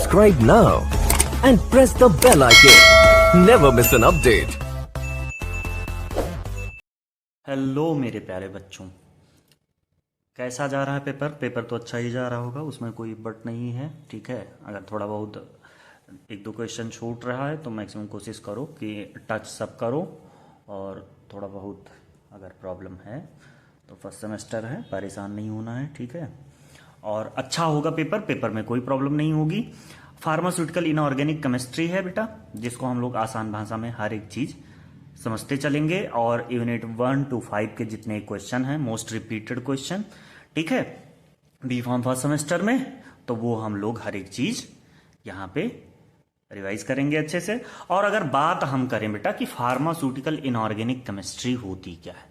Subscribe now and press the bell icon. Never miss an update. Hello मेरे प्यारे बच्चों, कैसा जा रहा है पेपर तो अच्छा ही जा रहा होगा, उसमें कोई बट नहीं है। ठीक है, अगर थोड़ा बहुत एक दो क्वेश्चन छूट रहा है तो मैक्सिमम कोशिश करो कि टच सब करो, और थोड़ा बहुत अगर प्रॉब्लम है तो फर्स्ट सेमेस्टर है, परेशान नहीं होना है। ठीक है, और अच्छा होगा पेपर में कोई प्रॉब्लम नहीं होगी। फार्मास्यूटिकल इनऑर्गेनिक केमिस्ट्री है बेटा, जिसको हम लोग आसान भाषा में हर एक चीज़ समझते चलेंगे, और यूनिट 1 to 5 के जितने क्वेश्चन हैं, मोस्ट रिपीटेड क्वेश्चन, ठीक है, बी फॉर्म फर्स्ट सेमेस्टर में, तो वो हम लोग हर एक चीज यहाँ पे रिवाइज करेंगे अच्छे से। और अगर बात हम करें बेटा कि फार्मास्यूटिकल इनऑर्गेनिक केमिस्ट्री होती क्या है,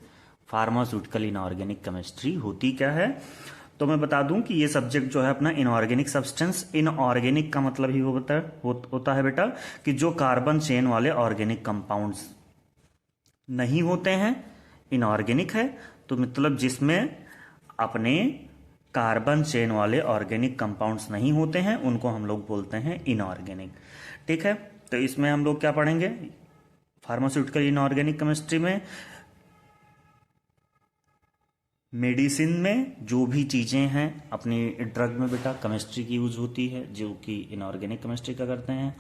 फार्मास्यूटिकल इनऑर्गेनिक केमिस्ट्री होती क्या है, तो मैं बता दूं कि ये सब्जेक्ट जो है अपना इनऑर्गेनिक सब्सटेंस, इनऑर्गेनिक का मतलब ही होता है बेटा कि जो कार्बन चेन वाले ऑर्गेनिक कंपाउंड्स नहीं होते हैं, इनऑर्गेनिक है तो मतलब जिसमें अपने कार्बन चेन वाले ऑर्गेनिक कंपाउंड्स नहीं होते हैं, उनको हम लोग बोलते हैं इनऑर्गेनिक। ठीक है, तो इसमें हम लोग क्या पढ़ेंगे फार्मास्यूटिकल इनऑर्गेनिक केमिस्ट्री में, मेडिसिन में जो भी चीज़ें हैं अपनी ड्रग में बेटा केमिस्ट्री की यूज होती है, जो कि इनऑर्गेनिक केमिस्ट्री का करते हैं,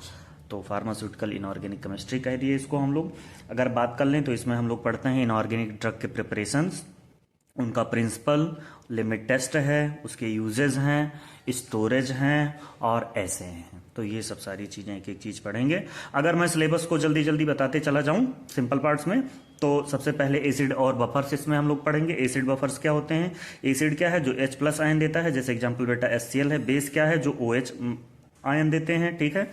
तो फार्मास्यूटिकल इनऑर्गेनिक केमिस्ट्री कह दिए इसको हम लोग। अगर बात कर लें तो इसमें हम लोग पढ़ते हैं इनऑर्गेनिक ड्रग के प्रिपरेशंस, उनका प्रिंसिपल, लिमिट टेस्ट है, उसके यूजेस हैं, स्टोरेज हैं और ऐसे हैं। तो ये सब सारी चीज़ें एक एक चीज़ पढ़ेंगे। अगर मैं सिलेबस को जल्दी जल्दी बताते चला जाऊं सिंपल पार्ट्स में, तो सबसे पहले एसिड और बफर्स इसमें हम लोग पढ़ेंगे। एसिड बफर्स क्या होते हैं, एसिड क्या है जो H+ आयन देता है, जैसे एग्जाम्पल बेटा HCl है। बेस क्या है जो OH आयन देते हैं। ठीक है,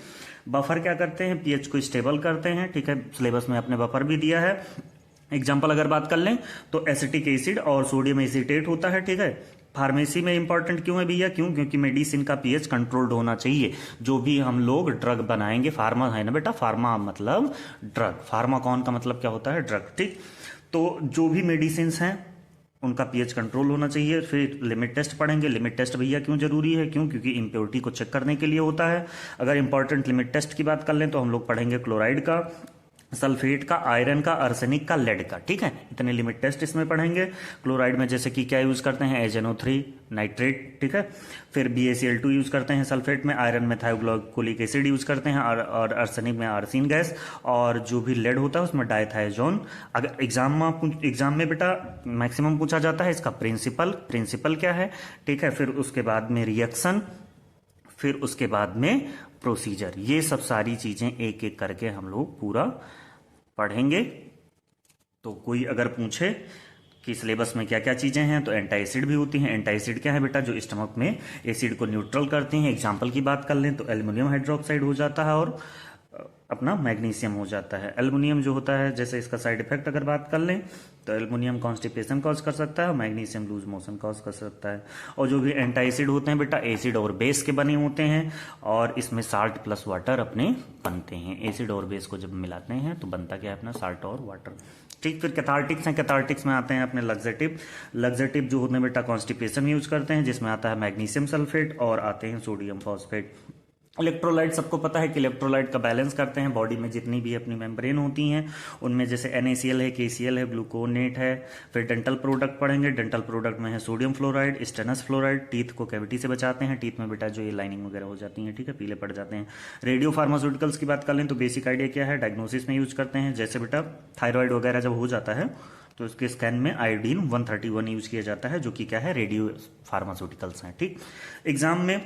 बफर क्या करते हैं, pH को स्टेबल करते हैं। ठीक है, सिलेबस में अपने बफर भी दिया है। एग्जाम्पल अगर बात कर लें तो एसिटिक एसिड और सोडियम एसीटेट होता है। ठीक है, फार्मेसी में इंपॉर्टेंट क्यों है भैया, क्योंकि मेडिसिन का पीएच कंट्रोल्ड होना चाहिए। जो भी हम लोग ड्रग बनाएंगे, फार्मा है ना बेटा, फार्मा मतलब ड्रग, फार्माकॉन का मतलब क्या होता है, ड्रग। ठीक, तो जो भी मेडिसिन हैं उनका पीएच कंट्रोल होना चाहिए। फिर लिमिट टेस्ट पढ़ेंगे। लिमिट टेस्ट भैया क्यों जरूरी है, क्योंकि इम्प्योरिटी को चेक करने के लिए होता है। अगर इंपॉर्टेंट लिमिट टेस्ट की बात कर लें तो हम लोग पढ़ेंगे क्लोराइड का, सल्फेट का, आयरन का, आर्सेनिक का, लेड का। ठीक है, इतने लिमिट टेस्ट इसमें पढ़ेंगे। क्लोराइड में जैसे कि क्या यूज करते हैं, HNO3 नाइट्रेट। ठीक है, फिर BaCl2 यूज करते हैं सल्फेट में, आयरन में थायोग्लिक एसिड यूज करते हैं, और आर्सेनिक में आर्सिन गैस, और जो भी लेड होता है उसमें डायथाइजोन। अगर एग्जाम में बेटा मैक्सिमम पूछा जाता है इसका प्रिंसिपल क्या है। ठीक है, फिर उसके बाद में रिएक्शन, फिर उसके बाद में प्रोसीजर। ये सब सारी चीजें एक एक करके हम लोग पूरा पढ़ेंगे। तो कोई अगर पूछे कि सिलेबस में क्या क्या चीजें हैं, तो एंटी एसिड भी होती हैं। एंटी एसिड क्या है बेटा, जो स्टमक में एसिड को न्यूट्रल करती हैं। एग्जाम्पल की बात कर लें तो एल्युमिनियम हाइड्रोक्साइड हो जाता है और अपना मैग्नीशियम हो जाता है। एल्युमिनियम जो होता है, जैसे इसका साइड इफेक्ट अगर बात कर लें तो एल्युमिनियम कॉन्स्टिपेशन कॉज कर सकता है और मैग्नीशियम लूज मोशन कॉज कर सकता है। और जो भी एंटी एसिड होते हैं बेटा, एसिड और बेस के बने होते हैं, और इसमें साल्ट प्लस वाटर अपने बनते हैं। एसिड और बेस को जब मिलाते हैं तो बनता क्या है अपना, साल्ट और वाटर। ठीक, फिर कैथार्टिक्स हैं। कैथार्टिक्स में आते हैं अपने लग्जेटिव जो होते हैं बेटा कॉन्स्टिपेशन में यूज करते हैं, जिसमें आता है मैग्नीशियम सल्फेट, और आते हैं सोडियम फॉस्फेट। इलेक्ट्रोलाइट सबको पता है कि इलेक्ट्रोलाइट का बैलेंस करते हैं बॉडी में जितनी भी अपनी मेम्ब्रेन होती हैं उनमें, जैसे NaCl है, KCl है, ग्लूकोनेट है। फिर डेंटल प्रोडक्ट पढ़ेंगे। डेंटल प्रोडक्ट में है sodium fluoride, stannous fluoride. Teeth को कैविटी से बचाते हैं, टीथ में बेटा जो ये लाइनिंग वगैरह हो जाती है, ठीक है, पीले पड़ जाते हैं। रेडियो फार्मास्यूटिकल्स की बात कर लें तो बेसिक आइडिया क्या है, डायग्नोसिस में यूज करते हैं। जैसे बेटा थायराइड वगैरह जब हो जाता है तो उसके स्कैन में आयोडीन 131 यूज किया जाता है, जो कि क्या है, रेडियो फार्मास्यूटिकल्स हैं। ठीक, एग्जाम में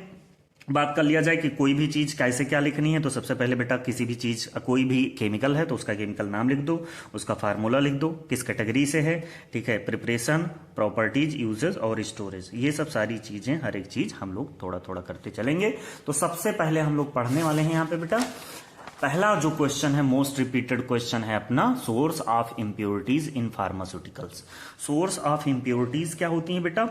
बात कर लिया जाए कि कोई भी चीज कैसे क्या लिखनी है, तो सबसे पहले बेटा किसी भी चीज, कोई भी केमिकल है तो उसका केमिकल नाम लिख दो, उसका फार्मूला लिख दो, किस कैटेगरी से है। ठीक है, प्रिपरेशन, प्रॉपर्टीज, यूजेस और स्टोरेज, ये सब सारी चीजें, हर एक चीज हम लोग थोड़ा थोड़ा करते चलेंगे। तो सबसे पहले हम लोग पढ़ने वाले हैं यहाँ पे बेटा, पहला जो क्वेश्चन है, मोस्ट रिपीटेड क्वेश्चन है अपना, source of impurities in pharmaceuticals. Source of impurities क्या होती है बेटा,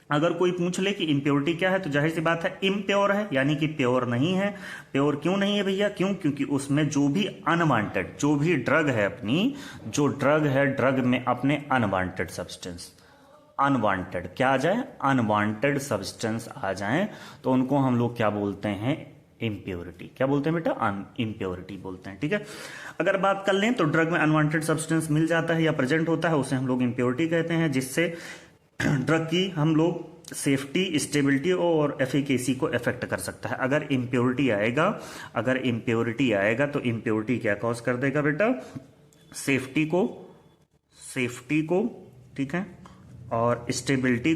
अगर कोई पूछ ले कि इम्प्योरिटी क्या है, तो जाहिर सी बात है इम्प्योर है, यानी कि प्योर नहीं है। प्योर क्यों नहीं है भैया, क्योंकि उसमें जो भी अनवांटेड, जो भी ड्रग है अपनी, जो ड्रग है, ड्रग में अपने अनवांटेड सब्सटेंस, अनवांटेड क्या आ जाए, अनवांटेड सब्सटेंस आ जाए, तो उनको हम लोग क्या बोलते हैं, इम्प्योरिटी। क्या बोलते हैं बेटा? इम्प्योरिटी बोलते हैं। ठीक है, अगर बात कर लें तो ड्रग में अनवांटेड सब्सटेंस मिल जाता है या प्रेजेंट होता है, उसे हम लोग इम्प्योरिटी कहते हैं, जिससे ड्रग की हम लोग सेफ्टी, स्टेबिलिटी और एफिकेसी को इफेक्ट कर सकता है। अगर इम्प्योरिटी आएगा तो इम्प्योरिटी क्या कॉज कर देगा बेटा? सेफ्टी को, ठीक है, और स्टेबिलिटी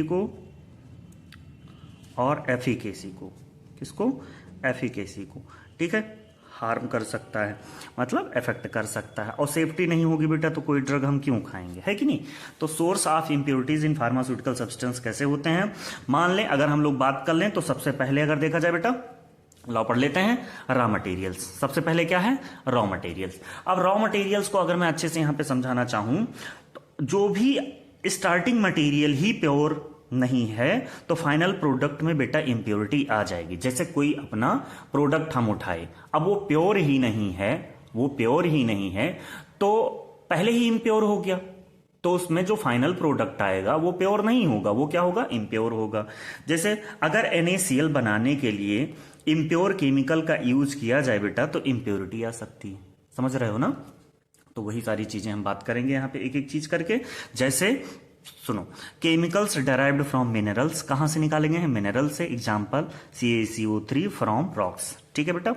को और एफिकेसी को। किसको? एफिकेसी को। ठीक है, हार्म कर सकता है, मतलब इफेक्ट कर सकता है। और सेफ्टी नहीं होगी बेटा तो कोई ड्रग हम क्यों खाएंगे, है कि नहीं? तो source of impurities in pharmaceutical substance कैसे होते हैं? मान लें अगर हम लोग बात कर लें तो सबसे पहले अगर देखा जाए बेटा, लॉ पढ़ लेते हैं, रॉ मटेरियल्स। सबसे पहले क्या है? Raw materials. अब रॉ मटेरियल्स को अगर मैं अच्छे से यहां पे समझाना चाहूं तो जो भी स्टार्टिंग मटेरियल ही प्योर नहीं है तो फाइनल प्रोडक्ट में बेटा इंप्योरिटी आ जाएगी। जैसे कोई अपना प्रोडक्ट हम उठाए, अब वो प्योर ही नहीं है तो पहले ही इम्प्योर हो गया, तो उसमें जो फाइनल प्रोडक्ट आएगा वो प्योर नहीं होगा, वो क्या होगा? इम्प्योर होगा। जैसे अगर NaCl बनाने के लिए इम्प्योर केमिकल का यूज किया जाए बेटा तो इम्प्योरिटी आ सकती है। समझ रहे हो ना? तो वही सारी चीजें हम बात करेंगे यहां पे एक एक चीज करके। जैसे सुनो, केमिकल्स डेराइव्ड फ्रॉम मिनरल्स, कहां से निकालेंगे? हैं मिनरल से। Example CaCO3 from rocks. ठीक है बेटा,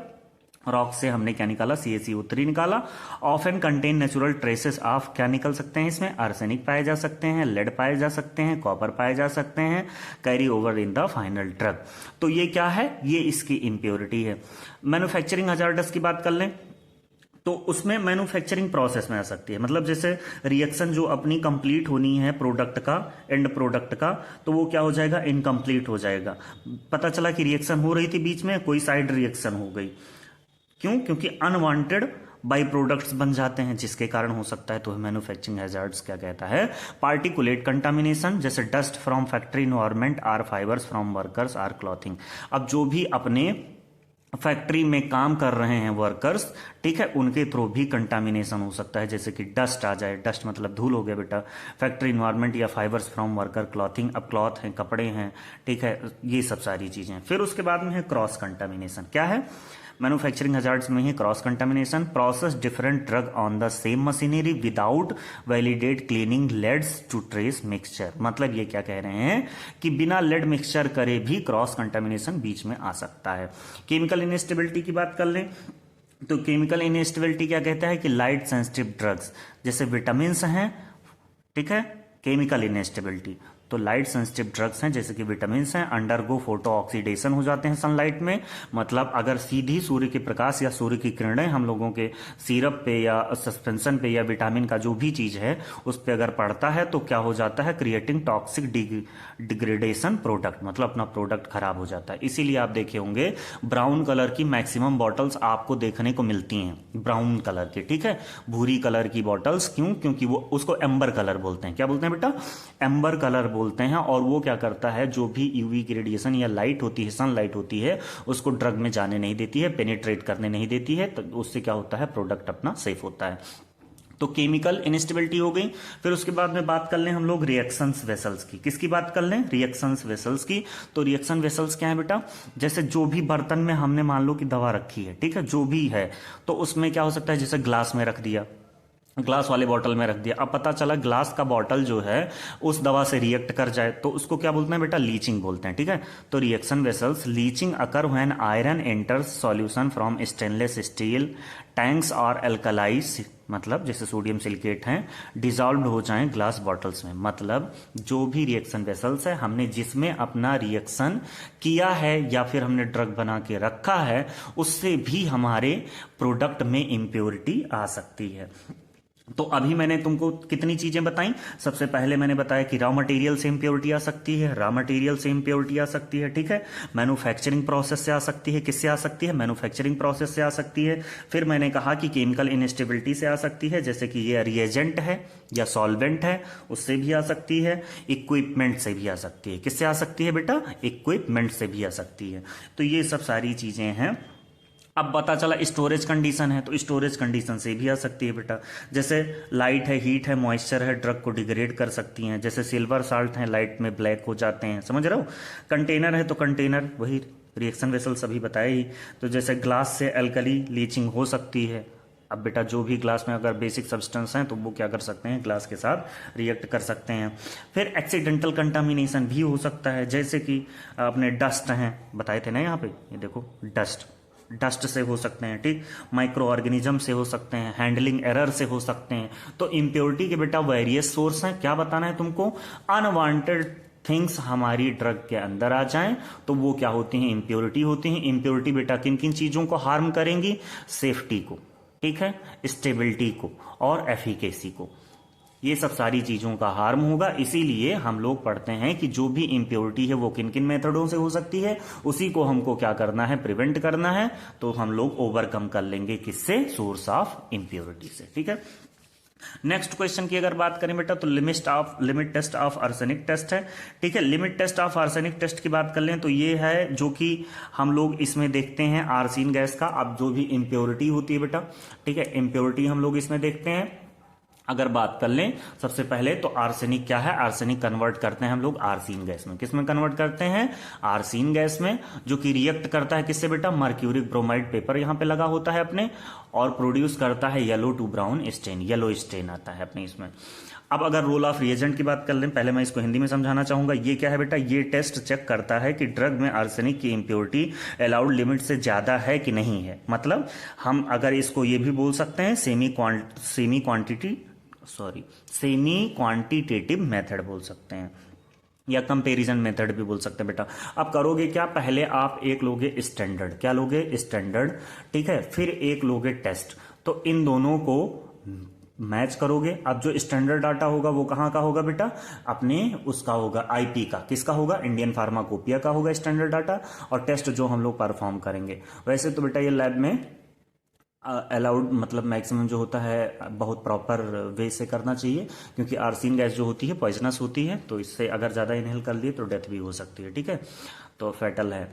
रॉक से हमने क्या निकाला? CaCO3 निकाला। Often contain natural traces of, क्या निकल सकते हैं इसमें? आर्सेनिक पाए जा सकते हैं, लेड पाए जा सकते हैं, कॉपर पाए जा सकते हैं, carry over in the final drug. तो ये क्या है? ये इसकी इम्प्योरिटी है। मैन्युफैक्चरिंग हजार्डस की बात कर लें तो उसमें मैन्युफैक्चरिंग प्रोसेस में आ सकती है। मतलब जैसे रिएक्शन जो अपनी कंप्लीट होनी है प्रोडक्ट का, एंड प्रोडक्ट का, तो वो क्या हो जाएगा? इनकम्प्लीट हो जाएगा। पता चला कि रिएक्शन हो रही थी, बीच में कोई साइड रिएक्शन हो गई। क्यों? क्योंकि अनवांटेड बाई प्रोडक्ट्स बन जाते हैं, जिसके कारण हो सकता है। तो मैन्युफैक्चरिंग हैजार्ड्स क्या कहता है? पार्टिकुलेट कंटामिनेशन, जैसे dust from factory environment, or fibres from workers, or clothing. अब जो भी अपने फैक्ट्री में काम कर रहे हैं वर्कर्स, ठीक है, उनके थ्रू भी कंटामिनेशन हो सकता है। जैसे कि डस्ट आ जाए, डस्ट मतलब धूल हो गया बेटा, फैक्ट्री इन्वायरमेंट या फाइबर्स फ्रॉम वर्कर, क्लॉथिंग, अब क्लॉथ है, कपड़े हैं, ठीक है, ये सब सारी चीजें। फिर उसके बाद में है क्रॉस कंटामिनेशन। क्या है? मैन्युफैक्चरिंग हजार्ड्स में ही cross contamination, process different drug on the same machinery without validate cleaning leads to trace mixture. मतलब ये क्या कह रहे हैं कि बिना लेड मिक्सचर करे भी क्रॉस कंटामिनेशन बीच में आ सकता है। केमिकल इनस्टेबिलिटी की बात कर लें तो केमिकल इनस्टेबिलिटी क्या कहता है कि लाइट सेंसिटिव ड्रग्स, जैसे विटामिन हैं, ठीक है, केमिकल इनस्टेबिलिटी। तो लाइट सेंसिटिव ड्रग्स हैं जैसे कि विटामिन हैं, अंडरगो फोटो ऑक्सीडेशन हो जाते हैं सनलाइट में। मतलब अगर सीधी सूर्य के प्रकाश या सूर्य की किरणें हम लोगों के सिरप पे या सस्पेंशन पे या विटामिन का जो भी चीज है उस पे अगर पड़ता है तो क्या हो जाता है? क्रिएटिंग टॉक्सिक डिग्रेडेशन प्रोडक्ट, मतलब अपना प्रोडक्ट खराब हो जाता है। इसीलिए आप देखे होंगे ब्राउन कलर की मैक्सिमम बॉटल्स आपको देखने को मिलती हैं, ब्राउन कलर की, ठीक है, भूरी कलर की बॉटल्स। क्यों? क्योंकि वो उसको एम्बर कलर बोलते हैं। क्या बोलते हैं बेटा? एम्बर कलर बोलते हैं। और वो क्या करता है? जो भी यूवी की रेडिएशन या लाइट होती है, सनलाइट होती है, उसको ड्रग में जाने नहीं देती है, पेनिट्रेट करने नहीं देती है। तो उससे क्या होता है? प्रोडक्ट अपना सेफ होता है। तो केमिकल इनस्टेबिलिटी हो गई। फिर उसके बाद में बात कर लें हम लोग रिएक्शंस वेसल्स की। किसकी बात कर लें? रिएक्शंस वेसल्स की। तो रिएक्शन वेसल्स क्या है बेटा? जैसे जो भी बर्तन में हमने मान लो कि दवा रखी है, ठीक है, जो भी है, तो उसमें क्या हो सकता है? जैसे ग्लास में रख दिया, ग्लास वाले बॉटल में रख दिया, अब पता चला ग्लास का बॉटल जो है उस दवा से रिएक्ट कर जाए तो उसको क्या बोलते हैं बेटा? लीचिंग बोलते हैं, ठीक है। तो reaction vessels, leaching occur when iron enters solution from stainless steel tanks और एल्कलाइज, मतलब जैसे सोडियम सिलिकेट हैं, डिजॉल्व हो जाएं ग्लास बॉटल्स में। मतलब जो भी रिएक्शन वेसल्स है, हमने जिसमें अपना रिएक्शन किया है या फिर हमने ड्रग बना के रखा है, उससे भी हमारे प्रोडक्ट में इम्प्योरिटी आ सकती है। तो अभी मैंने तुमको कितनी चीजें बताई? सबसे पहले मैंने बताया कि रॉ मटेरियल से इंप्योरिटी आ सकती है, रॉ मटेरियल से इंप्योरिटी आ सकती है, ठीक है। मैन्युफैक्चरिंग प्रोसेस से आ सकती है। किससे आ सकती है? मैन्युफैक्चरिंग प्रोसेस से आ सकती है। फिर मैंने कहा कि केमिकल इनस्टेबिलिटी से आ सकती है, जैसे कि ये रिएजेंट है या सॉल्वेंट है, उससे भी आ सकती है। इक्विपमेंट से भी आ सकती है। किससे आ सकती है बेटा? इक्विपमेंट से भी आ सकती है। तो ये सब सारी चीजें हैं। अब पता चला स्टोरेज कंडीशन है, तो स्टोरेज कंडीशन से भी आ सकती है बेटा। जैसे लाइट है, हीट है, मॉइस्चर है, ड्रग को डिग्रेड कर सकती हैं। जैसे सिल्वर साल्ट है, लाइट में ब्लैक हो जाते हैं, समझ रहे हो। कंटेनर है तो कंटेनर, वही रिएक्शन वेसल सभी बताए ही। तो जैसे ग्लास से अल्कली लीचिंग हो सकती है। अब बेटा जो भी ग्लास में अगर बेसिक सब्सटेंस हैं तो वो क्या कर सकते हैं, ग्लास के साथ रिएक्ट कर सकते हैं। फिर एक्सीडेंटल कंटामिनेशन भी हो सकता है, जैसे कि अपने डस्ट हैं, बताए थे ना यहाँ पे, ये देखो डस्ट से हो सकते हैं, ठीक। माइक्रो ऑर्गेनिज्म से हो सकते हैं, हैंडलिंग एरर से हो सकते हैं। तो इम्प्योरिटी के बेटा वेरियस सोर्स हैं। क्या बताना है तुमको, अनवांटेड थिंग्स हमारी ड्रग के अंदर आ जाएं तो वो क्या होती हैं, इम्प्योरिटी होती हैं। इम्प्योरिटी बेटा किन किन चीजों को हार्म करेंगी, सेफ्टी को, ठीक है, स्टेबिलिटी को और एफिकेसी को, ये सब सारी चीजों का हार्म होगा। इसीलिए हम लोग पढ़ते हैं कि जो भी इम्प्योरिटी है वो किन किन मेथडों से हो सकती है, उसी को हमको क्या करना है, प्रिवेंट करना है। तो हम लोग ओवरकम कर लेंगे किससे, सोर्स ऑफ इम्प्योरिटी से, ठीक है। नेक्स्ट क्वेश्चन की अगर बात करें बेटा तो limit test of arsenic test है, ठीक है। Limit test of arsenic test की बात कर लें तो ये है जो कि हम लोग इसमें देखते हैं आर्सेन गैस का। अब जो भी इम्प्योरिटी होती है बेटा, ठीक है, इम्प्योरिटी हम लोग इसमें देखते हैं। अगर बात कर लें सबसे पहले तो आर्सेनिक क्या है, आर्सेनिक कन्वर्ट करते हैं हम लोग आर्सेन गैस में। किस में कन्वर्ट करते हैं, आर्सेन गैस में, जो कि रिएक्ट करता है किससे बेटा, मर्क्यूरिक ब्रोमाइड पेपर यहां पे लगा होता है अपने, और प्रोड्यूस करता है yellow to brown stain, yellow stain आता है अपने इसमें। अब अगर रोल ऑफ रिएजेंट की बात कर लें, पहले मैं इसको हिंदी में समझाना चाहूंगा। ये क्या है बेटा, ये टेस्ट चेक करता है कि ड्रग में आर्सेनिक की इम्प्योरिटी अलाउड लिमिट से ज्यादा है कि नहीं है। मतलब हम अगर इसको ये भी बोल सकते हैं सेमी क्वांटिटेटिव मेथड बोल सकते हैं, या कंपैरिजन मेथड भी बोल सकते हैं बेटा। अब करोगे क्या, पहले आप एक लोगे स्टैंडर्ड, क्या लोगे, स्टैंडर्ड, ठीक है, फिर एक लोगे टेस्ट। तो इन दोनों को मैच करोगे। अब जो स्टैंडर्ड डाटा होगा वो कहाँ का होगा बेटा, अपने उसका होगा आईपी का, किसका होगा, इंडियन फार्माकोपिया का होगा स्टैंडर्ड डाटा। और टेस्ट जो हम लोग परफॉर्म करेंगे, वैसे तो बेटा ये लैब में अलाउड, मतलब मैक्सिमम जो होता है बहुत प्रॉपर वे से करना चाहिए, क्योंकि आर्सेन गैस जो होती है पॉइजनस होती है, तो इससे अगर ज़्यादा इनहेल कर लिए तो डेथ भी हो सकती है, ठीक है, तो फैटल है।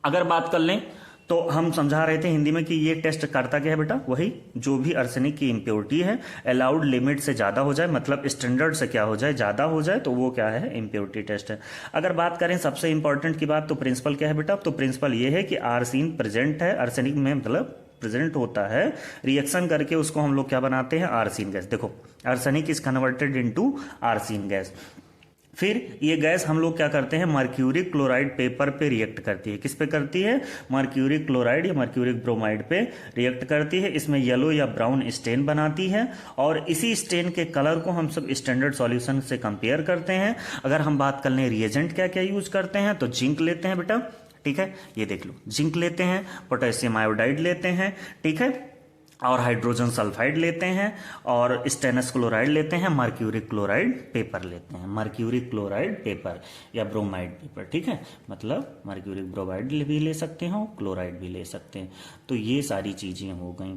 अगर बात कर लें तो हम समझा रहे थे हिंदी में कि ये टेस्ट करता क्या है बेटा, वही जो भी आर्सेनिक की इम्प्योरिटी है अलाउड लिमिट से ज़्यादा हो जाए, मतलब स्टैंडर्ड से क्या हो जाए, ज़्यादा हो जाए, तो वो क्या है, इम्प्योरिटी टेस्ट है। अगर बात करें सबसे इंपॉर्टेंट की बात, तो प्रिंसिपल क्या है बेटा, तो प्रिंसिपल ये है कि आर्सेन प्रेजेंट है आर्सेनिक में, मतलब प्रेजेंट होता है, रिएक्शन करके उसको हम लोग क्या बनाते हैं, आर्सेन गैस। देखो arsenic is converted into arsine gas. फिर ये गैस हम लोग क्या करते हैं, मर्क्यूरिक क्लोराइड पेपर पे रिएक्ट करती है। किस पे करती है, मर्क्यूरिक क्लोराइड या मर्क्यूरिक ब्रोमाइड पे रिएक्ट करती है। इसमें येलो या ब्राउन स्टेन बनाती है, और इसी स्टेन के कलर को हम सब स्टैंडर्ड सॉल्यूशन से कंपेयर करते हैं। अगर हम बात कर लें रिएजेंट क्या क्या यूज करते हैं, तो जिंक लेते हैं बेटा, ठीक है, ये देख लो, जिंक लेते हैं, पोटेशियम आयोडाइड लेते हैं, ठीक है, और हाइड्रोजन सल्फाइड लेते हैं, और स्टेनस क्लोराइड लेते हैं, मर्क्यूरिक क्लोराइड पेपर लेते हैं, मर्क्यूरिक क्लोराइड पेपर या ब्रोमाइड पेपर, ठीक है, मतलब मर्क्यूरिक ब्रोमाइड भी ले सकते हैं और क्लोराइड भी ले सकते हैं। तो ये सारी चीजें हो गई,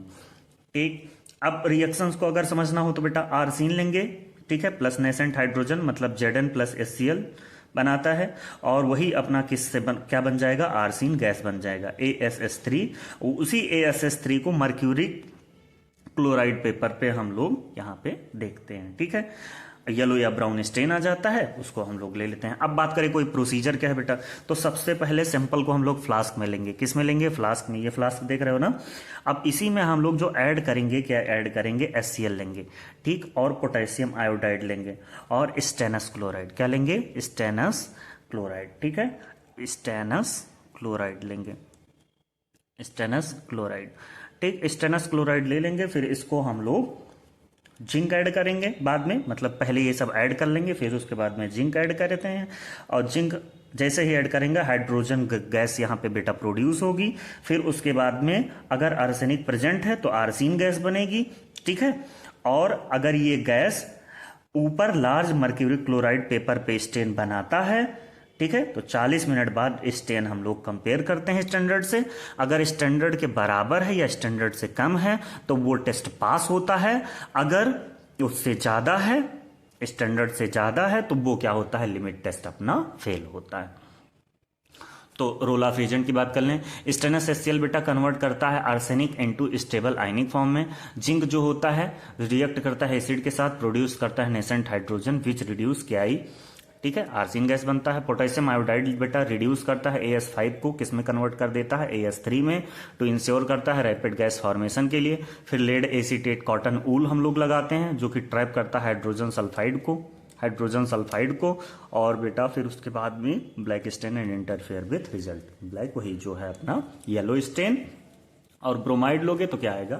ठीक। अब रिएक्शंस को अगर समझना हो तो बेटा आर्सेन लेंगे, ठीक है, प्लस नेसेंट हाइड्रोजन, मतलब Zn प्लस HCl बनाता है, और वही अपना किससे क्या बन जाएगा, आर्सेन गैस बन जाएगा, ASS3। उसी ASS3 को मर्क्यूरिक क्लोराइड पेपर पे हम लोग यहाँ पे देखते हैं, ठीक है, येलो या ब्राउन स्टेन आ जाता है, उसको हम लोग ले लेते हैं। अब बात करें कोई प्रोसीजर क्या है बेटा, तो सबसे पहले सैंपल को हम लोग फ्लास्क में लेंगे। किस में लेंगे, फ्लास्क में, ये फ्लास्क देख रहे हो ना। अब इसी में हम लोग जो ऐड करेंगे, क्या ऐड करेंगे, HCl लेंगे, ठीक, और पोटेशियम आयोडाइड लेंगे, और स्टेनस क्लोराइड, क्या लेंगे, स्टेनस क्लोराइड, ठीक है, स्टेनस क्लोराइड लेंगे, स्टेनस क्लोराइड, ठीक, स्टेनस क्लोराइड ले लेंगे। फिर इसको हम लोग जिंक ऐड करेंगे बाद में, मतलब पहले ये सब ऐड कर लेंगे, फिर उसके बाद में जिंक ऐड करते हैं, और जिंक जैसे ही ऐड करेंगे हाइड्रोजन गैस यहाँ पे बेटा प्रोड्यूस होगी। फिर उसके बाद में अगर आर्सेनिक प्रेजेंट है तो आर्सेन गैस बनेगी, ठीक है, और अगर ये गैस ऊपर लार्ज मर्क्यूरिक क्लोराइड पेपर पे स्टेन बनाता है, ठीक है, तो 40 मिनट बाद स्टेन हम लोग कंपेयर करते हैं स्टैंडर्ड से। अगर स्टैंडर्ड के बराबर है या स्टैंडर्ड से कम है तो वो टेस्ट पास होता है। अगर उससे ज्यादा है, स्टैंडर्ड से ज्यादा है, तो वो क्या होता है, लिमिट टेस्ट अपना फेल होता है। तो रोल ऑफ एजेंट की बात कर लें, स्टेनस HCl बेटा कन्वर्ट करता है arsenic into stable ionic form में। जिंक जो होता है रिएक्ट करता है एसिड के साथ, प्रोड्यूस करता है nascent hydrogen which reduce KI, ठीक है, आर्सिन गैस बनता है। पोटेशियम आयोडाइड बेटा रिड्यूस करता है AS5 को, किसमें कन्वर्ट कर देता है AS3 में, टू इंश्योर करता है रैपिड गैस फॉर्मेशन के लिए। फिर लेड एसीटेट कॉटन ऊल हम लोग लगाते हैं जो कि ट्रैप करता है हाइड्रोजन सल्फाइड को। और बेटा फिर उसके बाद में black stain and interfere with result, black वही जो है अपना येलो स्टेन, और ब्रोमाइड लोगे तो क्या आएगा,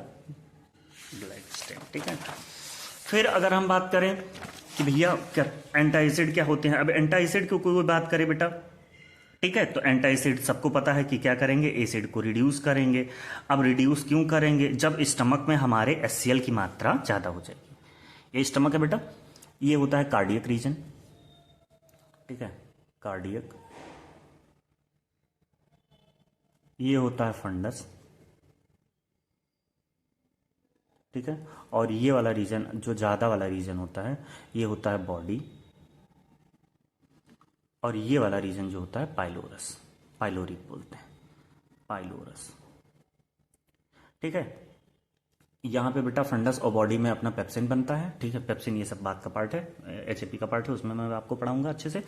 ब्लैक स्टेन, ठीक है। फिर अगर हम बात करें कि भैया क्या एंटी एसिड क्या होते हैं, अब एंटी एसिड की कोई बात करे बेटा, ठीक है, तो एंटी एसिड सबको पता है कि क्या करेंगे, एसिड को रिड्यूस करेंगे। अब रिड्यूस क्यों करेंगे, जब स्टमक में हमारे HCl की मात्रा ज्यादा हो जाएगी। ये स्टमक है बेटा, ये होता है कार्डियक रीजन, ठीक है, कार्डियक, ये होता है फंडस, ठीक है, और ये वाला रीजन जो ज्यादा वाला रीजन होता है ये होता है बॉडी, और ये वाला रीजन जो होता है पाइलोरस, पाइलोरिक बोलते हैं, पाइलोरस, ठीक है। यहाँ पे बेटा फंडस और बॉडी में अपना पेप्सिन बनता है, ठीक है, पेप्सिन ये सब बात का पार्ट है, HAP का पार्ट है, उसमें मैं आपको पढ़ाऊंगा अच्छे से,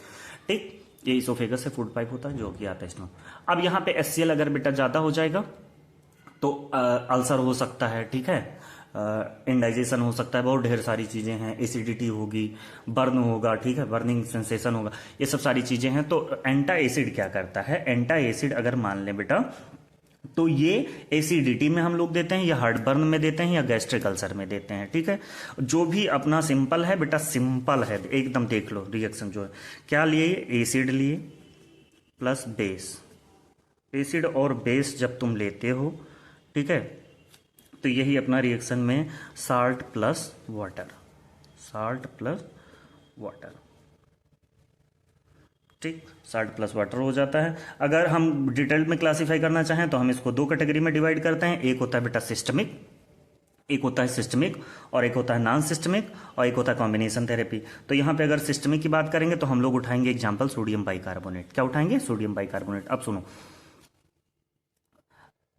ठीक। ये इसोफेगस से फूड पाइप होता है जो कि आता है इसमें। अब यहाँ पे HCl अगर बेटा ज्यादा हो जाएगा तो अल्सर हो सकता है, ठीक है, इंडाइजेशन हो सकता है, बहुत ढेर सारी चीजें हैं, एसिडिटी होगी, बर्न होगा, ठीक है, बर्निंग सेंसेशन होगा, ये सब सारी चीजें हैं। तो एंटी एसिड क्या करता है, एंटी एसिड अगर मान लें बेटा तो ये एसिडिटी में हम लोग देते हैं या हार्ट बर्न में देते हैं या गैस्ट्रिक अल्सर में देते हैं, ठीक है। जो भी अपना सिंपल है बेटा, सिंपल है एकदम, देख लो रिएक्शन जो है क्या लिए, एसिड लिए प्लस बेस, एसिड और बेस जब तुम लेते हो, ठीक है, तो यही अपना रिएक्शन में salt plus water, salt plus water, ठीक, साल्ट प्लस वाटर हो जाता है। अगर हम डिटेल में क्लासिफाई करना चाहें तो हम इसको दो कैटेगरी में डिवाइड करते हैं, एक होता है बेटा सिस्टमिक, एक होता है सिस्टमिक और एक होता है नॉन सिस्टमिक, और एक होता है कॉम्बिनेशन थेरेपी। तो यहां पे अगर सिस्टमिक की बात करेंगे तो हम लोग उठाएंगे एग्जांपल सोडियम बाइकार्बोनेट, क्या उठाएंगे, सोडियम बाइकार्बोनेट। अब सुनो,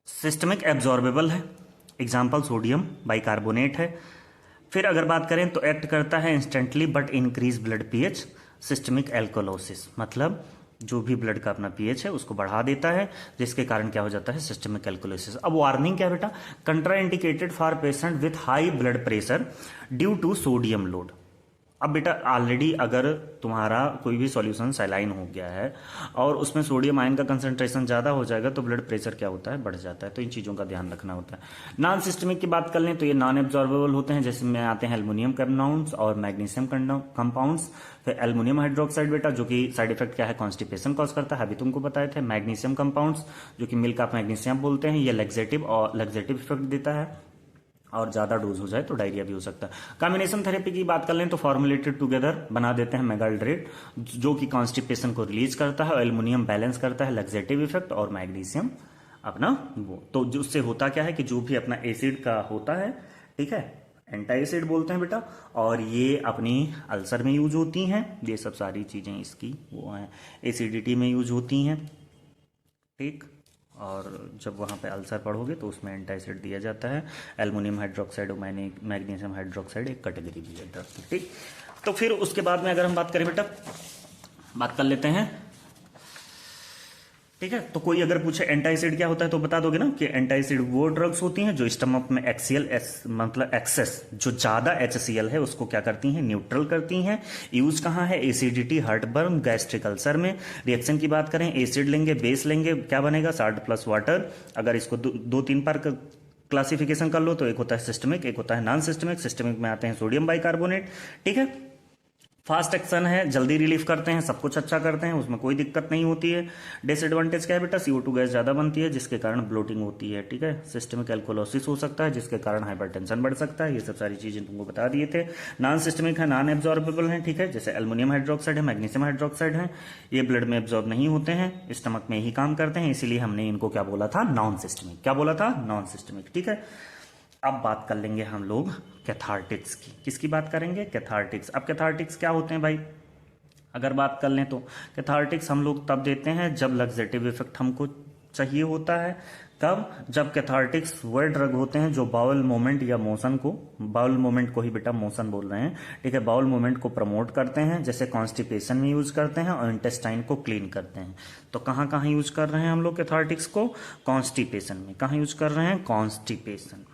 सिस्टमिक एब्जॉर्बेबल है, एग्जाम्पल सोडियम बाइकार्बोनेट है। फिर अगर बात करें तो एक्ट करता है instantly but increase blood pH, systemic alkalosis, मतलब जो भी ब्लड का अपना पीएच है उसको बढ़ा देता है, जिसके कारण क्या हो जाता है, सिस्टमिक एल्कोलोसिस। अब वार्निंग क्या है बेटा, contraindicated for patient with high blood pressure due to sodium load. अब बेटा ऑलरेडी अगर तुम्हारा कोई भी सॉल्यूशन सैलाइन हो गया है और उसमें सोडियम आयन का कंसंट्रेशन ज्यादा हो जाएगा तो ब्लड प्रेशर क्या होता है, बढ़ जाता है। तो इन चीजों का ध्यान रखना होता है। नॉन सिस्टमिक की बात कर लें तो ये नॉन एब्जॉर्बेबल होते हैं, जैसे में आते हैं एल्युमिनियम कंपाउंड्स और मैग्नीशियम कंपाउंड्स। फिर एल्युमिनियम हाइड्रोक्साइड बेटा जो कि साइड इफेक्ट क्या है, कॉन्स्टिपेशन कॉज करता है, अभी तुमको बताए थे। मैग्नीशियम कंपाउंड्स जो कि मिल्क ऑफ मैग्नीशियम बोलते हैं, ये लैक्सेटिव और लैक्सेटिव इफेक्ट देता है और ज्यादा डोज हो जाए तो डायरिया भी हो सकता है। कॉम्बिनेशन थेरेपी की बात कर लें तो फॉर्मुलेटेड टुगेदर बना देते हैं मेगाल्ड्रेट जो कि कॉन्स्टिपेशन को रिलीज करता है, एल्युमिनियम बैलेंस करता है, लैक्सेटिव इफेक्ट, और मैग्नीशियम अपना वो। तो जो उससे होता क्या है कि जो भी अपना एसिड का होता है, ठीक है, एंटी एसिड बोलते हैं बेटा, और ये अपनी अल्सर में यूज होती हैं, ये सब सारी चीजें इसकी वो हैं, एसिडिटी में यूज होती हैं, ठीक। और जब वहाँ पे अल्सर पढ़ोगे तो उसमें एंटी एसिड दिया जाता है। एल्युमिनियम हाइड्रोक्साइड और मैग्नीशियम हाइड्रोक्साइड एक कैटेगरी दी जाता है, ठीक। तो फिर उसके बाद में अगर हम बात करें बेटा, बात कर लेते हैं, ठीक है। तो कोई अगर पूछे एंटी एसिड क्या होता है तो बता दोगे ना कि एंटी एसिड वो ड्रग्स होती हैं जो स्टमक में मतलब एक्सेस जो ज्यादा HCl है उसको क्या करती हैं, न्यूट्रल करती हैं। यूज कहाँ है, एसिडिटी, हार्टबर्न, गैस्ट्रिक अल्सर में। रिएक्शन की बात करें, एसिड लेंगे, बेस लेंगे, क्या बनेगा, साल्ट प्लस वाटर। अगर इसको दो तीन बार क्लासिफिकेशन कर लो तो एक होता है सिस्टमिक, एक होता है नॉन सिस्टमिक। सिस्टमिक में आते हैं सोडियम बाइकार्बोनेट, ठीक है, फास्ट एक्शन है, जल्दी रिलीफ करते हैं, सब कुछ अच्छा करते हैं, उसमें कोई दिक्कत नहीं होती है। डिसएडवांटेज क्या है बेटा, CO2 गैस ज्यादा बनती है जिसके कारण ब्लोटिंग होती है, ठीक है। सिस्टमिक एल्कोलोसिस हो सकता है जिसके कारण हाइपरटेंशन बढ़ सकता है, ये सब सारी चीजें तुमको बता दिए थे। नॉन सिस्टमिक है, नॉन एब्जॉर्बेबल है, ठीक है, जैसे एल्युमिनियम हाइड्रोक्साइड है, मैग्नीशियम हाइड्रोक्साइड है, ये ब्लड में एब्जॉर्ब नहीं होते हैं, स्टमक में ही काम करते हैं, इसीलिए हमने इनको क्या बोला था, नॉन सिस्टमिक। क्या बोला था, नॉन सिस्टमिक, ठीक है। अब बात कर लेंगे हम लोग कैथार्टिक्स की। किसकी बात करेंगे, कैथार्टिक्स। अब कैथार्टिक्स क्या होते हैं भाई, अगर बात कर लें तो कैथार्टिक्स हम लोग तब देते हैं जब लग्जेटिव इफेक्ट हमको चाहिए होता है। कब? जब कैथार्टिक्स वह ड्रग होते हैं जो बाउल मूवमेंट या मोशन को, बाउल मूवमेंट को ही बेटा मोशन बोल रहे हैं, ठीक है, बाउल मूवमेंट को प्रमोट करते हैं, जैसे कॉन्स्टिपेशन में यूज करते हैं और इंटेस्टाइन को क्लीन करते हैं। तो कहाँ कहाँ यूज कर रहे हैं हम लोग कैथार्टिक्स को? कॉन्स्टिपेशन में। कहाँ यूज कर रहे हैं? कॉन्स्टिपेशन,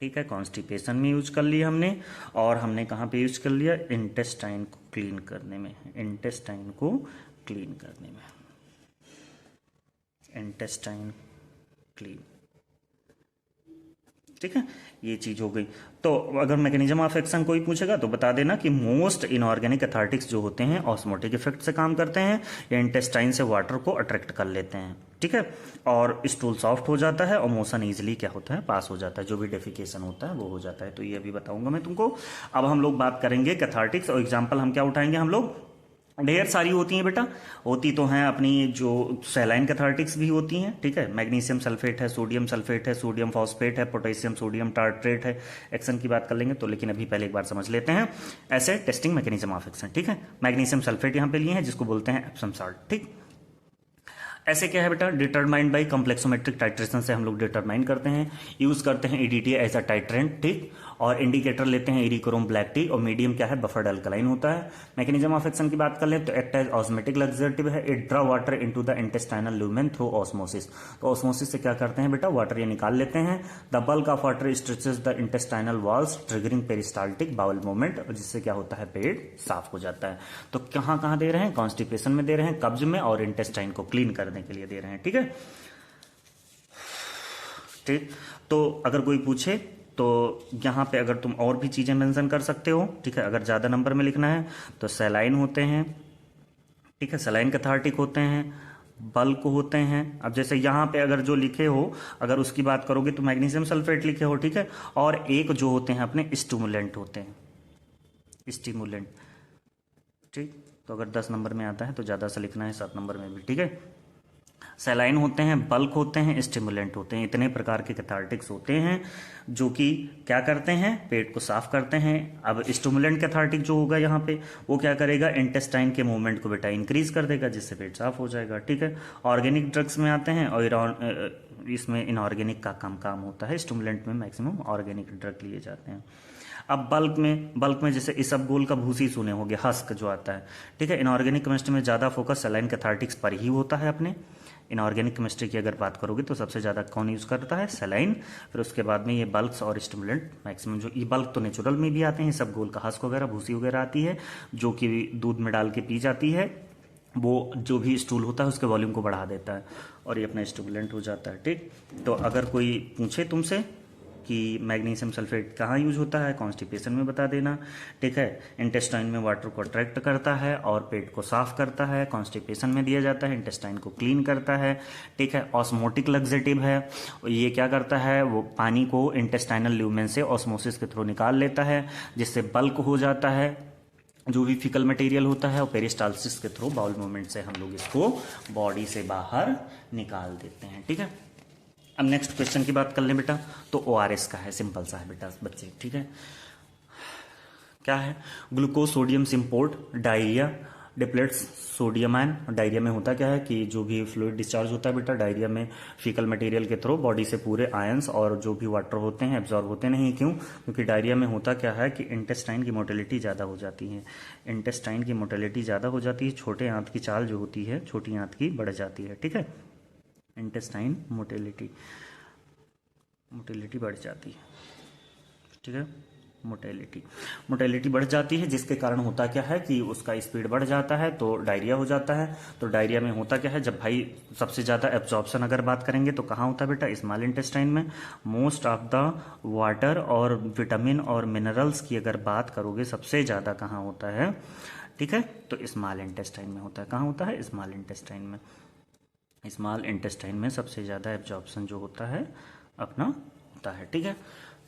ठीक है, कॉन्स्टिपेशन में यूज कर लिया हमने। और हमने कहाँ पे यूज कर लिया? इंटेस्टाइन को क्लीन करने में, इंटेस्टाइन को क्लीन करने में, इंटेस्टाइन क्लीन, ठीक है, ये चीज हो गई। तो अगर मैकेनिज्म ऑफ एक्शन कोई पूछेगा तो बता देना कि मोस्ट इनऑर्गेनिक कैथार्टिक्स जो होते हैं ऑस्मोटिक इफेक्ट से काम करते हैं या इंटेस्टाइन से वाटर को अट्रैक्ट कर लेते हैं, ठीक है, और स्टूल सॉफ्ट हो जाता है और मोशन इजीली क्या होता है? पास हो जाता है, जो भी डेफिकेशन होता है वो हो जाता है। तो ये अभी बताऊंगा मैं तुमको। अब हम लोग बात करेंगे कैथार्टिक्स और एग्जाम्पल हम क्या उठाएंगे? हम लोग ढेर सारी होती हैं बेटा, होती तो हैं अपनी जो सैलाइन कैथार्टिक्स भी होती हैं, ठीक है, मैग्नीशियम सल्फेट है, सोडियम सल्फेट है, सोडियम फॉस्फेट है, पोटेशियम सोडियम टार्ट्रेट है। एक्शन की बात कर लेंगे तो, लेकिन अभी पहले एक बार समझ लेते हैं ऐसे टेस्टिंग मैकेनिज्म ऑफ एक्शन, ठीक है। मैग्नीशियम सल्फेट यहां पे लिए हैं जिसको बोलते हैं एप्सम साल्ट, ठीक। ऐसे क्या है बेटा? डिटरमाइंड बाई कॉम्प्लेक्सोमेट्रिक टाइट्रेशन से हम लोग डिटरमाइन करते हैं, यूज करते हैं ईडीटी एज अ टाइट्रेंट, ठीक, और इंडिकेटर लेते हैं इरिकोरोम ब्लैक टी, और मीडियम क्या है? बफर्ड अल्कलाइन होता है। मैकेनिज्म ऑफ एक्शन की बात कर लें तो एक्ट एज ऑस्मेटिक लग्जेटिव है, it draw water into the intestinal lumen through osmosis. तो ऑस्मोसिस से क्या करते हैं बेटा? वाटर ये निकाल लेते हैं। The bulk of water stretches the intestinal walls triggering peristaltic bowel movement, जिससे क्या होता है? पेट साफ हो जाता है। तो कहां कहां दे रहे हैं? कॉन्स्टिपेशन में दे रहे हैं, कब्ज में, और इंटेस्टाइन को क्लीन करने के लिए दे रहे हैं, ठीक है, ठीक। तो अगर कोई पूछे तो यहां पे अगर तुम और भी चीजें मेंशन कर सकते हो, ठीक है, अगर ज्यादा नंबर में लिखना है तो सैलाइन होते हैं, ठीक है, सैलाइन कैथार्टिक होते हैं, बल्क होते हैं। अब जैसे यहां पे अगर जो लिखे हो, अगर उसकी बात करोगे तो मैग्नीशियम सल्फेट लिखे हो, ठीक है, और एक जो होते हैं अपने स्टिमुलेंट होते हैं, स्टिमुलेंट, ठीक। तो अगर 10 नंबर में आता है तो ज्यादा सा लिखना है, 7 नंबर में भी, ठीक है। सैलाइन होते हैं, बल्क होते हैं, स्टिमुलेंट होते हैं, इतने प्रकार के कैथार्टिक्स होते हैं जो कि क्या करते हैं? पेट को साफ करते हैं। अब स्टिमुलेंट कैथार्टिक जो होगा यहाँ पे वो क्या करेगा? इंटेस्टाइन के मूवमेंट को बेटा इंक्रीज कर देगा, जिससे पेट साफ हो जाएगा, ठीक है। ऑर्गेनिक ड्रग्स में आते हैं और इसमें इनऑर्गेनिक का कम काम होता है, स्टिमुलेंट में मैक्सिमम ऑर्गेनिक ड्रग लिए जाते हैं। अब बल्क में जैसे इसबगोल का भूसी सुने होंगे, हस्क जो आता है, ठीक है। इनऑर्गेनिक केमिस्ट्री में ज्यादा फोकस सैलाइन कैथार्टिक्स पर ही होता है अपने। इनऑर्गेनिक केमिस्ट्री की अगर बात करोगे तो सबसे ज्यादा कौन यूज करता है? सैलाइन। फिर उसके बाद में ये बल्क्स और स्टिमुलेंट मैक्सिमम, जो ये बल्क तो नेचुरल में भी आते हैं, सब गोल का हस्क वगैरह, भूसी वगैरह आती है जो कि दूध में डाल के पी जाती है, वो जो भी स्टूल होता है उसके वॉल्यूम को बढ़ा देता है और ये अपना स्टिमुलेंट हो जाता है, ठीक। तो अगर कोई पूछे तुमसे कि मैग्नीशियम सल्फेट कहाँ यूज होता है, कॉन्स्टिपेशन में बता देना, ठीक है। इंटेस्टाइन में वाटर को अट्रैक्ट करता है और पेट को साफ करता है, कॉन्स्टिपेशन में दिया जाता है, इंटेस्टाइन को क्लीन करता है, ठीक है। ऑस्मोटिक लग्जेटिव है, ये क्या करता है? वो पानी को इंटेस्टाइनल ल्यूमेन से ऑस्मोसिस के थ्रू निकाल लेता है, जिससे बल्क हो जाता है जो भी फिकल मटेरियल होता है, और पेरिस्टाल्सिस के थ्रू बाउल मूवमेंट से हम लोग इसको बॉडी से बाहर निकाल देते हैं, ठीक है। अब नेक्स्ट क्वेश्चन की बात कर लें बेटा, तो ORS का है, सिंपल सा है बेटा बच्चे, ठीक है। क्या है? Glucose sodium symport diarrhoea depletes sodium ion. Diarrhoea में होता क्या है कि जो भी फ्लूइड डिस्चार्ज होता है बेटा, डायरिया में फीकल मटेरियल के थ्रू बॉडी से पूरे आयंस और जो भी वाटर होते हैं एब्जॉर्ब होते नहीं। क्यों? क्योंकि डायरिया में होता क्या है कि इंटेस्टाइन की मोटिलिटी ज़्यादा हो जाती है, इंटेस्टाइन की मोटिलिटी ज़्यादा हो जाती है, छोटे आंत की चाल जो होती है छोटी आंत की बढ़ जाती है, ठीक है। इंटेस्टाइन मोटिलिटी बढ़ जाती है, ठीक है। मोटेलिटी बढ़ जाती है, जिसके कारण होता क्या है कि उसका स्पीड बढ़ जाता है तो डायरिया हो जाता है। तो डायरिया में होता क्या है, जब भाई सबसे ज्यादा एब्जॉर्प्शन अगर बात करेंगे तो कहाँ होता है बेटा? स्मॉल इंटेस्टाइन में। मोस्ट ऑफ द वाटर और विटामिन और मिनरल्स की अगर बात करोगे सबसे ज्यादा कहाँ होता है, ठीक है, तो स्मॉल इंटेस्टाइन में होता है। कहाँ होता है? स्मॉल इंटेस्टाइन में। स्मॉल इंटेस्टाइन में सबसे ज्यादा एब्जॉर्प्शन जो होता है अपना होता है, ठीक है।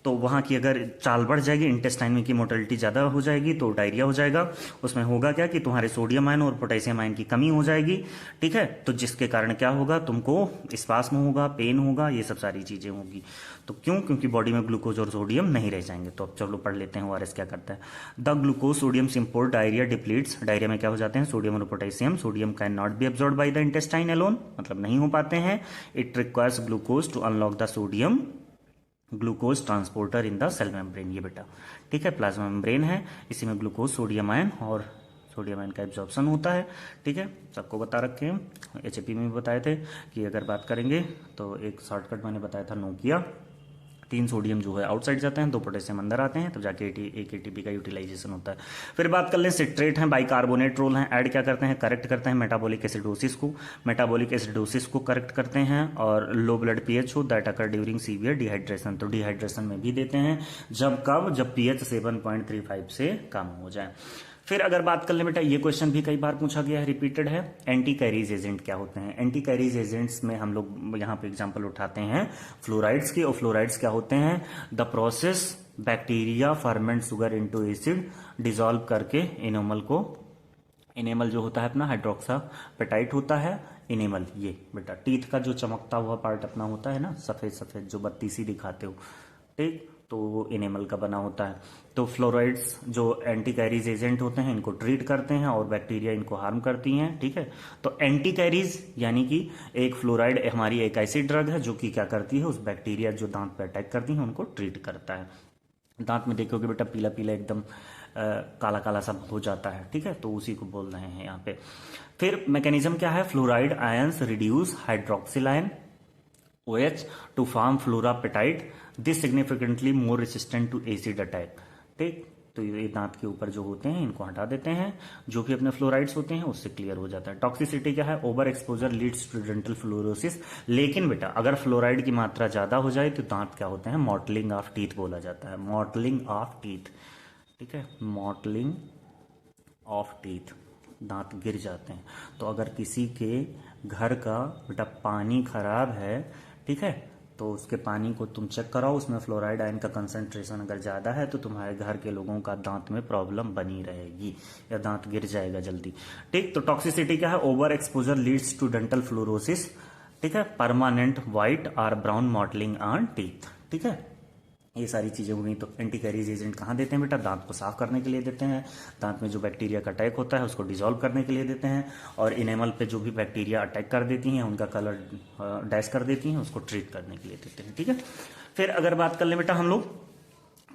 तो वहाँ की अगर चाल बढ़ जाएगी, इंटेस्टाइन में की मोटिलिटी ज़्यादा हो जाएगी तो डायरिया हो जाएगा। उसमें होगा क्या कि तुम्हारे सोडियम आयन और पोटेशियम आयन की कमी हो जाएगी, ठीक है। तो जिसके कारण क्या होगा, तुमको स्पास्म होगा, पेन होगा, ये सब सारी चीज़ें होगी। तो क्यों? क्योंकि बॉडी में ग्लूकोज और सोडियम नहीं रह जाएंगे। तो अब चलो पढ़ लेते हैं ओआरएस क्या करता है। The glucose sodium symport diarrhoea depletes. Diarrhoea में क्या हो जाते हैं, सोडियम और potassium. Sodium can not be absorb by the intestine alone, मतलब नहीं हो पाते हैं। It requires glucose to unlock the sodium glucose transporter in the cell membrane. ये बेटा ठीक है, प्लाज्मा मेम्ब्रेन है, इसी में ग्लूकोज सोडियम आयन और सोडियम आयन का एब्जॉर्प्शन होता है, ठीक है। सबको बता रखे हैं, एचएपी में भी बताए थे कि अगर बात करेंगे तो एक शॉर्टकट मैंने बताया था नोकिया। 3 सोडियम जो है आउटसाइड जाते हैं, 2 पोटेशियम अंदर आते हैं, तो जाके एक एटीपी का यूटिलाइजेशन होता है। फिर बात कर लें सिट्रेट हैं, बाइकार्बोनेट रोल हैं, ऐड क्या करते हैं, करेक्ट करते हैं मेटाबॉलिक एसिडोसिस को। मेटाबॉलिक एसिडोसिस को करेक्ट करते हैं। और लो ब्लड पीएच हो that occur during severe dehydration, तो डिहाइड्रेशन में भी देते हैं। जब कब, जब पीएच 7.35 से कम हो जाए। फिर अगर बात कर ले बेटा, ये क्वेश्चन भी कई बार पूछा गया है, रिपीटेड है, एंटी कैरीज एजेंट क्या होते हैं। एंटी कैरीज एजेंट्स में हम लोग यहाँ पे एग्जांपल उठाते हैं फ्लोराइड्स की। और फ्लोराइड्स क्या होते हैं, the process bacteria ferment sugar into acid dissolve करके इनेमल को, इनेमल जो होता है अपना हाइड्रोक्सापेटाइट होता है इनेमल, ये बेटा टीथ का जो चमकता हुआ पार्ट अपना होता है ना, सफेद सफेद जो बत्ती सी दिखाते हो, ठीक, तो वो इनेमल का बना होता है। तो फ्लोराइड्स जो एंटी कैरीज एजेंट होते हैं, इनको ट्रीट करते हैं और बैक्टीरिया इनको हार्म करती हैं, ठीक है। तो एंटी कैरीज यानी कि एक फ्लोराइड हमारी एक ऐसी ड्रग है जो कि क्या करती है, उस बैक्टीरिया जो दांत पे अटैक करती हैं उनको ट्रीट करता है। दांत में देखोगे बेटा पीला पीला एकदम काला काला सब हो जाता है, ठीक है, तो उसी को बोल रहे हैं यहाँ पे। फिर मैकेनिज्म क्या है, fluoride ions reduce hydroxyl ion OH to form fluorapatite. This significantly more resistant to acid attack. ठीक, तो ये दांत के ऊपर जो होते हैं इनको हटा देते हैं, जो भी अपने फ्लोराइड्स होते हैं उससे क्लियर हो जाता है। टॉक्सिसिटी क्या है, over exposure leads to dental fluorosis. लेकिन बेटा अगर फ्लोराइड की मात्रा ज्यादा हो जाए तो दांत क्या होते हैं, मॉटलिंग ऑफ टीथ बोला जाता है, मॉटलिंग ऑफ टीथ, ठीक है, मॉटलिंग ऑफ टीथ, दांत गिर जाते हैं। तो अगर किसी के घर का बेटा पानी खराब है, ठीक है, तो उसके पानी को तुम चेक कराओ, उसमें फ्लोराइड आयन का कंसंट्रेशन अगर ज़्यादा है तो तुम्हारे घर के लोगों का दांत में प्रॉब्लम बनी रहेगी या दांत गिर जाएगा जल्दी, ठीक। तो टॉक्सिसिटी क्या है, over exposure leads to dental fluorosis, ठीक है, परमानेंट व्हाइट और ब्राउन मॉटलिंग ऑन टीथ, ठीक है, ये सारी चीजें हो गई। तो एंटी कैरीज एजेंट कहाँ देते हैं बेटा, दांत को साफ करने के लिए देते हैं, दांत में जो बैक्टीरिया का अटैक होता है उसको डिसॉल्व करने के लिए देते हैं, और इनेमल पे जो भी बैक्टीरिया अटैक कर देती हैं उनका कलर डैश कर देती हैं, उसको ट्रीट करने के लिए देते हैं, ठीक है। फिर अगर बात कर ले बेटा हम लोग,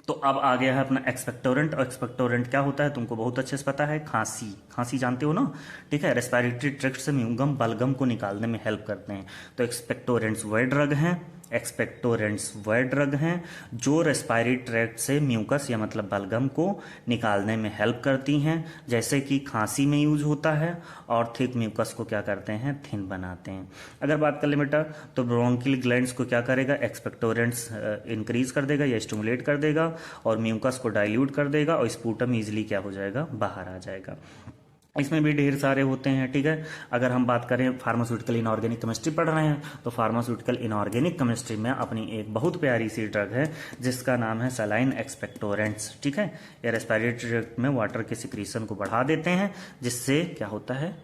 तो अब आ गया है अपना एक्सपेक्टोरेंट। और एक्सपेक्टोरेंट क्या होता है तुमको बहुत अच्छे से पता है, खांसी, खांसी जानते हो ना, ठीक है, रेस्पिरेटरी ट्रैक्ट से म्यूगम बलगम को निकालने में हेल्प करते हैं। तो एक्सपेक्टोरेंट्स वह ड्रग हैं, एक्सपेक्टोरेंट्स वह ड्रग हैं जो रेस्पिरेटरी ट्रैक्ट से म्यूकस या मतलब बलगम को निकालने में हेल्प करती हैं, जैसे कि खांसी में यूज होता है, और थिक म्यूकस को क्या करते हैं, थिन बनाते हैं। अगर बात कर ले बेटा तो ब्रोंकियल ग्लैंड्स को क्या करेगा, एक्सपेक्टोरेंट्स इंक्रीज कर देगा या स्टिमुलेट कर देगा, और म्यूकस को डाइल्यूट कर देगा, और स्पूटम इजिली क्या हो जाएगा, बाहर आ जाएगा। इसमें भी ढेर सारे होते हैं, ठीक है। अगर हम बात करें फार्मास्यूटिकल इनऑर्गेनिक केमिस्ट्री पढ़ रहे हैं तो फार्मास्यूटिकल इनऑर्गेनिक केमिस्ट्री में अपनी एक बहुत प्यारी सी ड्रग है जिसका नाम है सलाइन एक्सपेक्टोरेंट्स, ठीक है। ये रेस्पिरेटरी ट्रैक्ट में वाटर के सिक्रीशन को बढ़ा देते हैं, जिससे क्या होता है,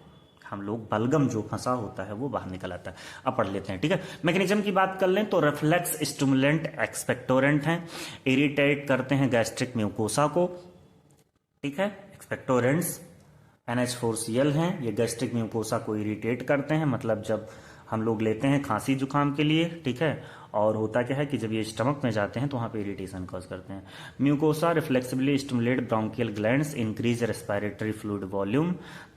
हम लोग बलगम जो फंसा होता है वो बाहर निकल आता है। अब पढ़ लेते हैं, ठीक है। मैकेनिज्म की बात कर लें तो रिफ्लेक्स स्टिमुलेंट एक्सपेक्टोरेंट हैं, इरिटेट करते हैं गैस्ट्रिक म्यूकोसा को, ठीक है। एक्सपेक्टोरेंट्स NH4Cl हैं, ये गैस्ट्रिक म्यूकोसा को इरिटेट करते हैं, मतलब जब हम लोग लेते हैं खांसी जुकाम के लिए, ठीक है, और होता क्या है कि जब ये स्टमक में जाते हैं तो वहां पे इरिटेशन कॉज करते हैं। Mucosa reflexively stimulate bronchial glands, increase respiratory fluid volume,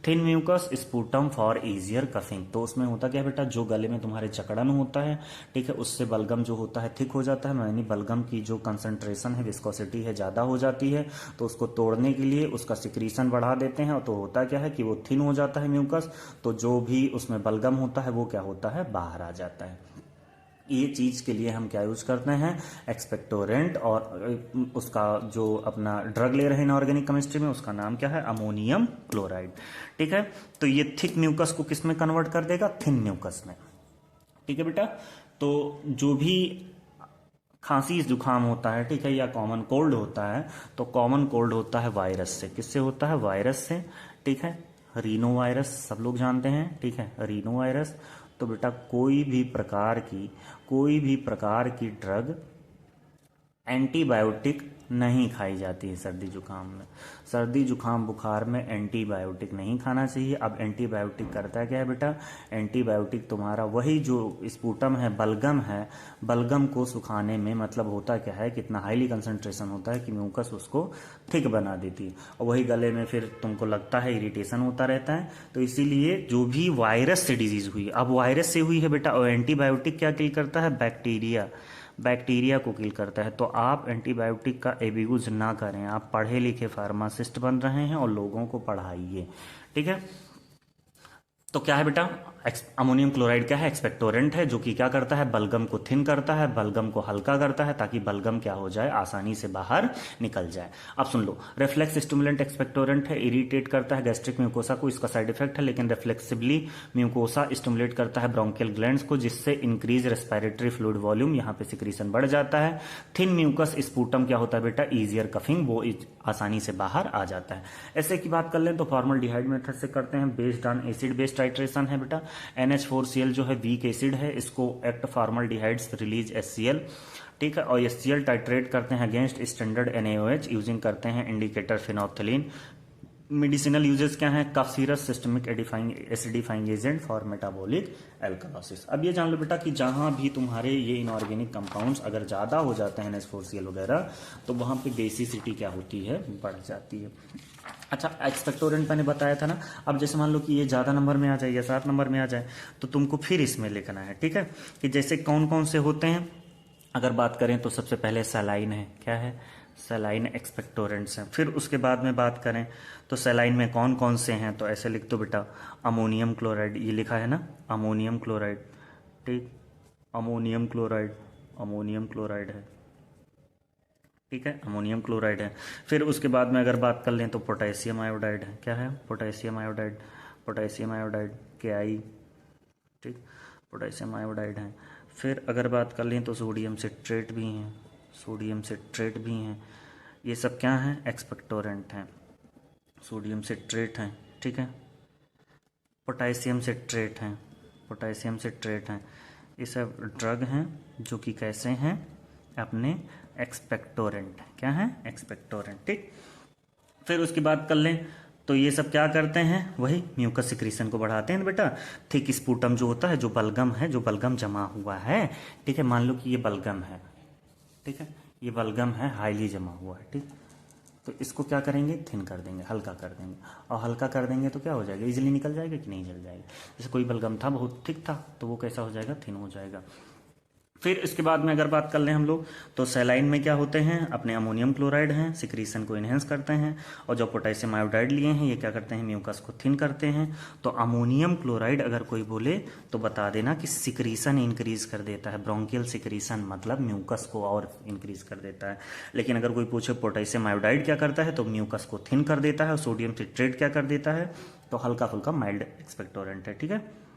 thin mucus sputum for easier coughing. तो उसमें होता क्या है बेटा, जो गले में तुम्हारे जकड़न होता है, ठीक है, उससे बलगम जो होता है थिक हो जाता है, यानी बलगम की जो कंसंट्रेशन है, विस्कोसिटी है, ज्यादा हो जाती है, तो उसको तोड़ने के लिए उसका सिक्रीशन बढ़ा देते हैं, तो होता क्या है कि वो थिन हो जाता है म्यूकस, तो जो भी उसमें बलगम होता है वो क्या होता है, बाहर आ जाता है। ये चीज के लिए हम क्या यूज करते हैं, एक्सपेक्टोरेंट, और उसका जो अपना ड्रग ले रहे हैं इनऑर्गेनिक केमिस्ट्री में उसका नाम क्या है, अमोनियम क्लोराइड, ठीक है। तो ये थिक म्यूकस को किस में कन्वर्ट कर देगा, थिन म्यूकस में, ठीक है बेटा। तो जो भी खांसी जुकाम होता है, ठीक है, या कॉमन कोल्ड होता है, तो कॉमन कोल्ड होता है वायरस से। किससे होता है? वायरस से, ठीक है। रीनो वायरस सब लोग जानते हैं, ठीक है, रीनो वायरस। तो बेटा कोई भी प्रकार की ड्रग एंटीबायोटिक नहीं खाई जाती है सर्दी जुकाम में। सर्दी जुकाम बुखार में एंटीबायोटिक नहीं खाना चाहिए। अब एंटीबायोटिक करता क्या है बेटा? एंटीबायोटिक तुम्हारा वही जो स्पूटम है, बलगम है, बलगम को सुखाने में, मतलब होता क्या है, कितना हाईली कंसंट्रेशन होता है कि म्यूकस उसको थिक बना देती है, और वही गले में फिर तुमको लगता है इरिटेशन होता रहता है। तो इसीलिए जो भी वायरस से डिजीज हुई, अब वायरस से हुई है बेटा, और एंटीबायोटिक क्या किल करता है? बैक्टीरिया को किल करता है। तो आप एंटीबायोटिक का एब्यूज ना करें। आप पढ़े लिखे फार्मासिस्ट बन रहे हैं और लोगों को पढ़ाइए, ठीक है। तो क्या है बेटा? अमोनियम क्लोराइड क्या है? एक्सपेक्टोरेंट है, जो कि क्या करता है? बलगम को थिन करता है, बलगम को हल्का करता है, ताकि बलगम क्या हो जाए? आसानी से बाहर निकल जाए। अब सुन लो, रिफ्लेक्स स्टिमुलेंट एक्सपेक्टोरेंट है, इरिटेट करता है गैस्ट्रिक म्यूकोसा को, इसका साइड इफेक्ट है, लेकिन रिफ्लेक्सिवली म्यूकोसा स्टिमुलेट करता है ब्रोंकियल ग्लैंड्स को, जिससे इंक्रीज रेस्पिरेटरी फ्लूइड वॉल्यूम, यहाँ पे सिक्रीशन बढ़ जाता है। थिन म्यूकस स्पूटम क्या होता है बेटा? ईजियर कफिंग, वो आसानी से बाहर आ जाता है। ऐसे की बात कर लें तो फॉर्मल्डिहाइड मेथड से करते हैं, based on acid based titration है बेटा। NH4Cl जो है वीक एसिड है, इसको एक्ट फॉर्मल्डिहाइड्स रिलीज HCl, ठीक है, और HCl टाइट्रेट करते हैं अगेंस्ट स्टैंडर्ड NaOH यूजिंग करते हैं इंडिकेटर फिनोप्थलीन। मेडिसिनल यूजेस क्या है? Cough syrups, systemic acidifying agent for metabolic alkalosis. अब ये जान लो बेटा कि जहां भी तुम्हारे ये इनऑर्गेनिक कंपाउंड्स अगर ज्यादा हो जाते हैं NH4Cl वगैरह, तो वहां पे बेसिसिटी क्या होती है? बढ़ जाती है। अच्छा, एक्सपेक्टोरेंट मैंने बताया था ना। अब जैसे मान लो कि ये ज़्यादा नंबर में आ जाए या 7 नंबर में आ जाए, तो तुमको फिर इसमें लिखना है, ठीक है, कि जैसे कौन कौन से होते हैं। अगर बात करें तो सबसे पहले सलाइन है, क्या है? सलाइन एक्सपेक्टोरेंट्स हैं। फिर उसके बाद में बात करें तो सलाइन में कौन कौन से हैं, तो ऐसे लिख दो बेटा, अमोनियम क्लोराइड, ये लिखा है ना, अमोनियम क्लोराइड, ठीक, अमोनियम क्लोराइड है, ठीक है, अमोनियम क्लोराइड है। फिर उसके बाद में अगर बात कर लें तो पोटेशियम आयोडाइड है, क्या है? पोटेशियम आयोडाइड KI, ठीक, पोटेशियम आयोडाइड है। फिर अगर बात कर लें तो सोडियम सिट्रेट भी हैं। ये सब क्या हैं? एक्सपेक्टोरेंट हैं। सोडियम सिट्रेट हैं, ठीक है, पोटेशियम सिट्रेट हैं। ये सब ड्रग हैं जो कि कैसे हैं? अपने एक्सपेक्टोरेंट, क्या है? एक्सपेक्टोरेंट, ठीक। फिर उसकी बात कर लें तो ये सब क्या करते हैं? वही म्यूकस सिक्रीशन को बढ़ाते हैं बेटा। थिक स्पूटम जो होता है, जो बलगम जमा हुआ है, ठीक है, मान लो कि ये बलगम है, ठीक है, ये बलगम है, हाईली जमा हुआ है, ठीक, तो इसको क्या करेंगे? थिन कर देंगे, हल्का कर देंगे, और हल्का कर देंगे तो क्या हो जाएगा? इजीली निकल जाएगा कि नहीं निकल जाएगा? जैसे कोई बलगम था, बहुत थिक था, तो वो कैसा हो जाएगा? थिन हो जाएगा। फिर इसके बाद में अगर बात कर लें हम लोग तो सैलाइन में क्या होते हैं? अपने अमोनियम क्लोराइड हैं, सिक्रीशन को इन्हेंस करते हैं, और जो पोटेशियम आयोडाइड लिए हैं ये क्या करते हैं? म्यूकस को थिन करते हैं। तो अमोनियम क्लोराइड अगर कोई बोले तो बता देना कि सिक्रीशन इंक्रीज कर देता है, ब्रोंकियल सिक्रीशन, मतलब म्यूकस को और इंक्रीज कर देता है। लेकिन अगर कोई पूछे पोटेशियम आयोडाइड क्या करता है, तो म्यूकस को थिन कर देता है, और सोडियम सिट्रेट क्या कर देता है? तो हल्का फुल्का माइल्ड एक्सपेक्टोरेंट है, ठीक है।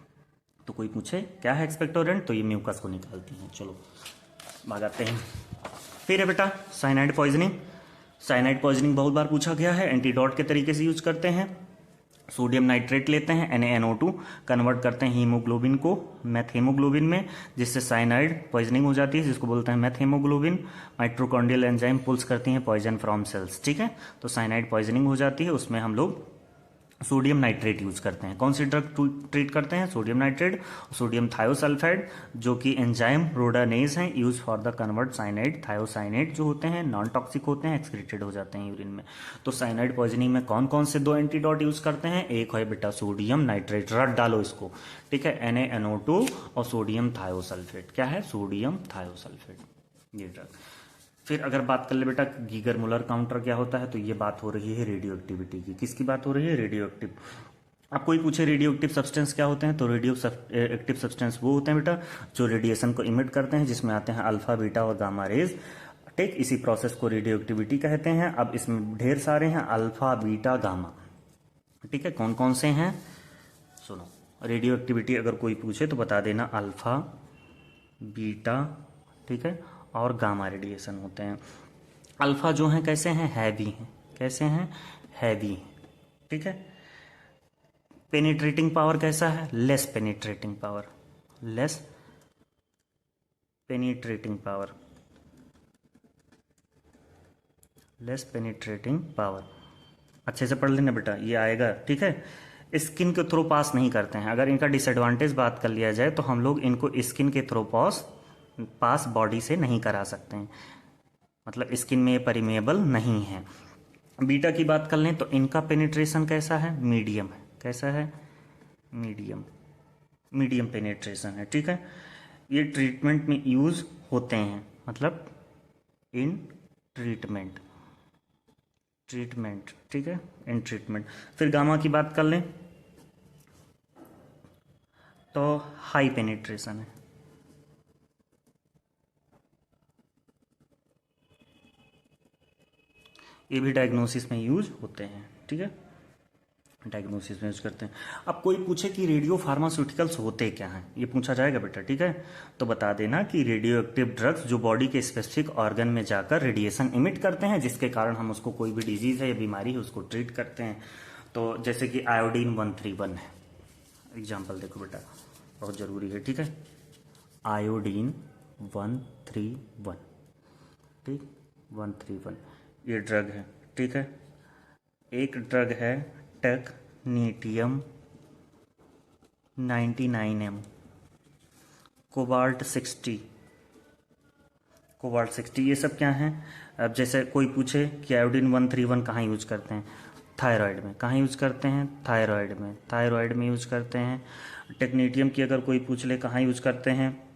तो कोई पूछे क्या है एक्सपेक्टोरेंट, तो ये म्यूकस को निकालती हैं। चलो भागाते हैं। फिर है बेटा साइनाइड पॉइजनिंग बहुत बार पूछा गया है, एंटीडोट के तरीके से यूज करते हैं। सोडियम नाइट्रेट लेते हैं, NaNO2 कन्वर्ट करते हैं हीमोग्लोबिन को मैथहेमोग्लोबिन में, जिससे साइनाइड पॉइजनिंग हो जाती है, जिसको बोलते हैं मैथहेमोग्लोबिन। माइट्रोकॉन्ड्रियल एंजाइम पुल्स करती हैं पॉइजन फ्रॉम सेल्स, ठीक है, तो साइनाइड पॉइजनिंग हो जाती है। उसमें हम लोग सोडियम नाइट्रेट यूज करते हैं। कौन सी ड्रग ट्रीट करते हैं? सोडियम नाइट्रेट, सोडियम थायोसल्फाइड, जो कि एंजाइम रोडानेज हैं, use for the convert cyanide thiocyanate, जो होते हैं नॉन टॉक्सिक होते हैं, एक्सक्रीटेड हो जाते हैं यूरिन में। तो साइनाइड पॉइजनिंग में कौन कौन से 2 एंटीडोट यूज करते हैं? एक है बेटा सोडियम नाइट्रेट, रट डालो इसको, ठीक है, NaNO2, और सोडियम थायोसल्फेट, क्या है? सोडियम थायोसल्फेट, ये ड्रग। फिर अगर बात कर ले बेटा गीगर मुलर काउंटर क्या होता है, तो ये बात हो रही है रेडियो एक्टिविटी की। किसकी बात हो रही है? Radio active. अब कोई पूछे रेडियो एक्टिव सब्सटेंस क्या होते हैं, तो रेडियो एक्टिव सब्सटेंस वो होते हैं बेटा जो रेडिएशन को इमिट करते हैं, जिसमें आते हैं अल्फा, बीटा और गामा रेज, ठीक, इसी प्रोसेस को रेडियो एक्टिविटी कहते हैं। अब इसमें ढेर सारे हैं, अल्फा, बीटा, गामा, ठीक है, कौन कौन से हैं? सुनो, रेडियो एक्टिविटी अगर कोई पूछे तो बता देना अल्फा, बीटा, ठीक है, और गामा रेडिएशन होते हैं। अल्फा जो हैं कैसे हैं, हैवी हैं, कैसे हैं, हैवी हैं, ठीक है। पेनिट्रेटिंग पावर कैसा है, less penetrating power, less penetrating power, less penetrating power, अच्छे से पढ़ लेना बेटा, ये आएगा, ठीक है। स्किन के थ्रू पास नहीं करते हैं। अगर इनका डिसएडवांटेज बात कर लिया जाए तो हम लोग इनको स्किन के थ्रू पास बॉडी से नहीं करा सकते हैं, मतलब स्किन में ये परिमेबल नहीं है। बीटा की बात कर लें तो इनका पेनिट्रेशन कैसा है, मीडियम है, कैसा है, मीडियम, मीडियम पेनिट्रेशन है, ठीक है। ये ट्रीटमेंट में यूज होते हैं, मतलब इन ट्रीटमेंट, ट्रीटमेंट, ठीक है, इन ट्रीटमेंट। फिर गामा की बात कर लें तो हाई पेनिट्रेशन है, ये भी डायग्नोसिस में यूज होते हैं, ठीक है, डायग्नोसिस में यूज करते हैं। अब कोई पूछे कि रेडियो फार्मास्यूटिकल्स होते क्या हैं, ये पूछा जाएगा बेटा, ठीक है। तो बता देना कि रेडियो एक्टिव ड्रग्स जो बॉडी के स्पेसिफिक ऑर्गन में जाकर रेडिएशन इमिट करते हैं, जिसके कारण हम उसको कोई भी डिजीज है या बीमारी है उसको ट्रीट करते हैं। तो जैसे कि आयोडीन 131 है, एग्जाम्पल देखो बेटा, बहुत जरूरी है, ठीक है। आयोडीन 131, ठीक, 131 ये ड्रग है, ठीक है। एक ड्रग है टेक्नीटियम 99M, कोबाल्ट 60, कोबाल्ट 60, ये सब क्या हैं। अब जैसे कोई पूछे कि आयोडीन 131 कहाँ यूज करते हैं, थायराइड में, कहाँ यूज करते हैं, थायराइड में, थायराइड में यूज करते हैं। टेक्नीटियम की अगर कोई पूछ ले कहाँ यूज करते हैं,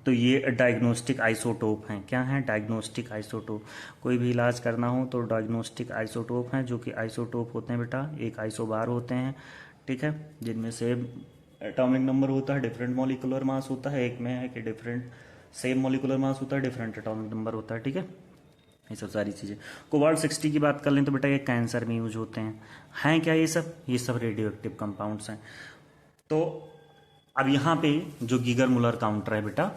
तो ये डायग्नोस्टिक आइसोटोप हैं, क्या हैं, डायग्नोस्टिक आइसोटोप। कोई भी इलाज करना हो तो डायग्नोस्टिक आइसोटोप हैं, जो कि आइसोटोप होते हैं बेटा, एक आइसोबार होते हैं, ठीक है, जिनमें से एटॉमिक नंबर होता है, डिफरेंट मॉलिकुलर मास होता है, एक में है कि डिफरेंट सेम मॉलिकुलर मास होता है, डिफरेंट एटॉमिक नंबर होता है, ठीक है, ये सब सारी चीज़ें। कोबाल्ट 60 की बात कर लें तो बेटा ये कैंसर में यूज होते हैं क्या ये सब रेडियो एक्टिव कंपाउंड्स हैं। तो अब यहाँ पे जो गीगर मुलर काउंटर है बेटा,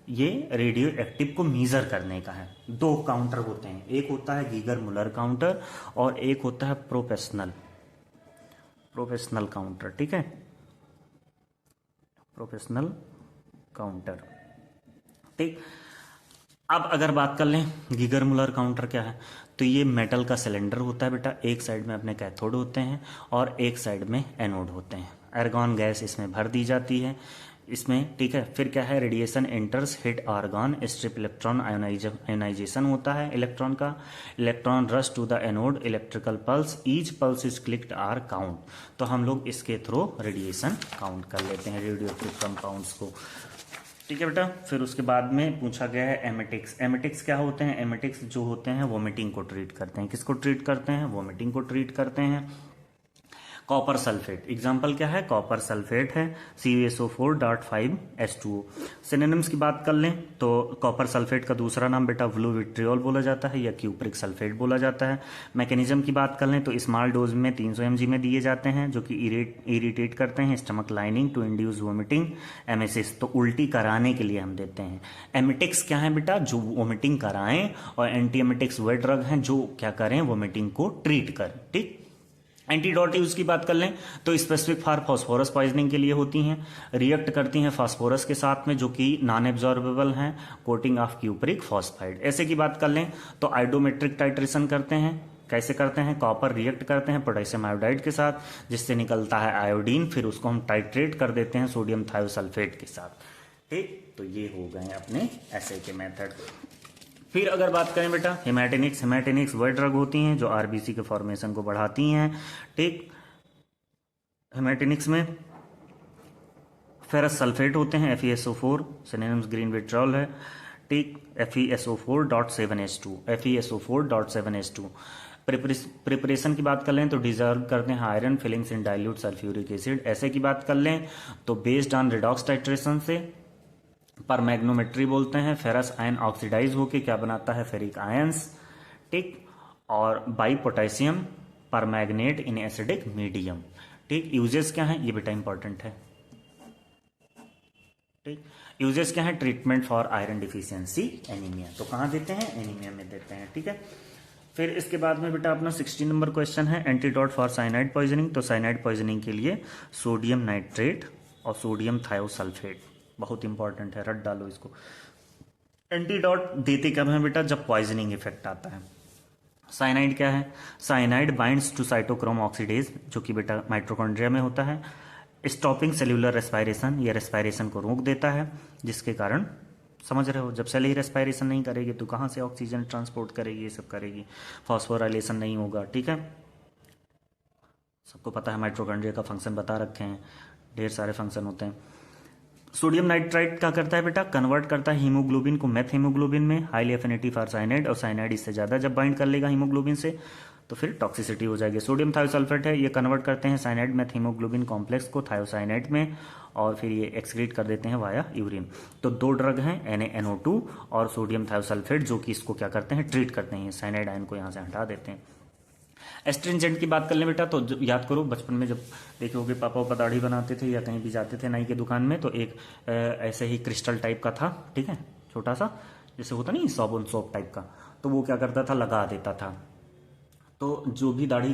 ये रेडियो एक्टिव को मीजर करने का है। दो काउंटर होते हैं, एक होता है गीगर मुलर काउंटर और एक होता है प्रोफेशनल काउंटर, ठीक है, प्रोफेशनल काउंटर, ठीक। अब अगर बात कर लें गीगर मुलर काउंटर क्या है, तो ये मेटल का सिलेंडर होता है बेटा, एक साइड में अपने कैथोड होते हैं और एक साइड में एनोड होते हैं। आर्गॉन गैस इसमें भर दी जाती है इसमें, ठीक है। फिर क्या है, radiation enters hit argon, strip electron ionization होता है इलेक्ट्रॉन का, electron rush to the anode, electrical pulse, each pulse is clicked or count. तो हम लोग इसके थ्रू रेडिएशन काउंट कर लेते हैं रेडियो एक्टिव कंपाउंड्स को, ठीक है बेटा। फिर उसके बाद में पूछा गया है एमेटिक्स। एमेटिक्स क्या होते हैं, एमेटिक्स जो होते हैं वोमिटिंग को ट्रीट करते हैं। किसको ट्रीट करते हैं, वोमिटिंग को ट्रीट करते हैं। कॉपर सल्फेट, एग्जाम्पल क्या है, कॉपर सल्फेट है CuSO4.5H2O। सिनोनिम्स की बात कर लें तो कॉपर सल्फेट का दूसरा नाम बेटा ब्लू विट्रियोल बोला जाता है या क्यूप्रिक सल्फेट बोला जाता है। मैकेनिज्म की बात कर लें तो स्मॉल डोज में 300 mg में दिए जाते हैं, जो कि इरिटेट करते हैं stomach lining to induce vomiting emesis, तो उल्टी कराने के लिए हम देते हैं। एमेटिक्स क्या है बेटा, जो वोमिटिंग कराएं, और एंटी एमेटिक्स वे ड्रग हैं जो क्या करें, वोमिटिंग को ट्रीट करें, ठीक। एंटीडोट यूज की बात कर लें तो स्पेसिफिक फॉर फास्फोरस पॉइजनिंग के लिए होती हैं, रिएक्ट करती हैं फास्फोरस के साथ में, जो कि नॉन एब्जॉर्बेबल हैं, कोटिंग ऑफ क्यूप्रिक फॉस्फाइड। ऐसे की बात कर लें तो आइडोमेट्रिक टाइट्रेशन करते हैं, कैसे करते हैं, कॉपर रिएक्ट करते हैं पोटेशियम आयोडाइड के साथ, जिससे निकलता है आयोडीन, फिर उसको हम टाइट्रेट कर देते हैं सोडियम थायोसल्फेट के साथ, ठीक। तो ये हो गए अपने ऐसे के मेथड। फिर अगर बात करें बेटा हेमाटिनिक्स वह ड्रग होती हैं जो आरबीसी के फॉर्मेशन को बढ़ाती हैं, ठीक। हेमाटिनिक्स में फेरस सल्फेट होते हैं FeSO4, सिनोनिम्स ग्रीन विट्रियोल है, ठीक। FeSO4.7H2, FeSO4.7H2। प्रिपरेशन की बात कर लें तो डिजॉल्व करते हैं आयरन फिलिंग्स इन डाइल्यूट सल्फ्यूरिक एसिड। ऐसे की बात कर लें तो बेस्ड ऑन रिडॉक्स टाइट्रेशन से पर मैग्नोमेट्री बोलते हैं, फेरस आयन ऑक्सीडाइज होके क्या बनाता है, फेरिक आयंस, ठीक। और बाई पोटेशियम पर मैग्नेट इन एसिडिक मीडियम, ठीक। यूजेस क्या है ये बेटा इंपॉर्टेंट है, ठीक। यूजेस क्या है, treatment for iron deficiency anaemia, तो कहाँ देते हैं, एनीमिया में देते हैं, ठीक है। फिर इसके बाद में बेटा अपना 16 नंबर क्वेश्चन है एंटीडोट फॉर साइनाइड पॉइजनिंग। तो साइनाइड पॉइजनिंग के लिए सोडियम नाइट्रेट और सोडियम थायोसल्फेट बहुत इंपॉर्टेंट है, रट डालो इसको। एंटीडोट देते कब है बेटा, जब पॉइजनिंग इफेक्ट आता है। साइनाइड क्या है, cyanide binds to cytochrome oxidase, जो कि बेटा माइटोकॉन्ड्रिया में होता है, स्टॉपिंग सेल्यूलर रेस्पायरेशन, ये रेस्पायरेशन को रोक देता है, जिसके कारण समझ रहे हो, जब सेल ही रेस्पायरेशन नहीं करेगी तो कहाँ से ऑक्सीजन ट्रांसपोर्ट करेगी, ये सब करेगी, फॉस्फोराइलेशन नहीं होगा, ठीक है। सबको पता है माइटोकॉन्ड्रिया का फंक्शन बता रखे हैं, ढेर सारे फंक्शन होते हैं। सोडियम नाइट्राइट क्या करता है बेटा, कन्वर्ट करता है हीमोग्लोबिन को मेथ हीमोग्लोबिन में, हाईली एफिनिटी फॉर साइनाइड, और साइनाइड इससे ज़्यादा जब बाइंड कर लेगा हीमोग्लोबिन से तो फिर टॉक्सिसिटी हो जाएगी। सोडियम थायोसल्फेट है, ये कन्वर्ट करते हैं साइनाइड मेथ हीमोग्लोबिन कॉम्प्लेक्स को थायोसाइनाइड में, और फिर ये एक्सक्रीट कर देते हैं वाया यूरिन। तो दो ड्रग हैं NaNO2 और सोडियम थायोसल्फेट, जो कि इसको क्या करते हैं, ट्रीट करते हैं, साइनाइड आयन को यहाँ से हटा देते हैं। एस्ट्रिंजेंट की बात कर लें बेटा, तो याद करो बचपन में जब देखे होगे पापा वापा दाढ़ी बनाते थे या कहीं भी जाते थे नाई की दुकान में, तो एक ऐसे ही क्रिस्टल टाइप का था, ठीक है, छोटा सा, जैसे होता नहीं साबुन सोप टाइप का, तो वो क्या करता था, लगा देता था। तो जो भी दाढ़ी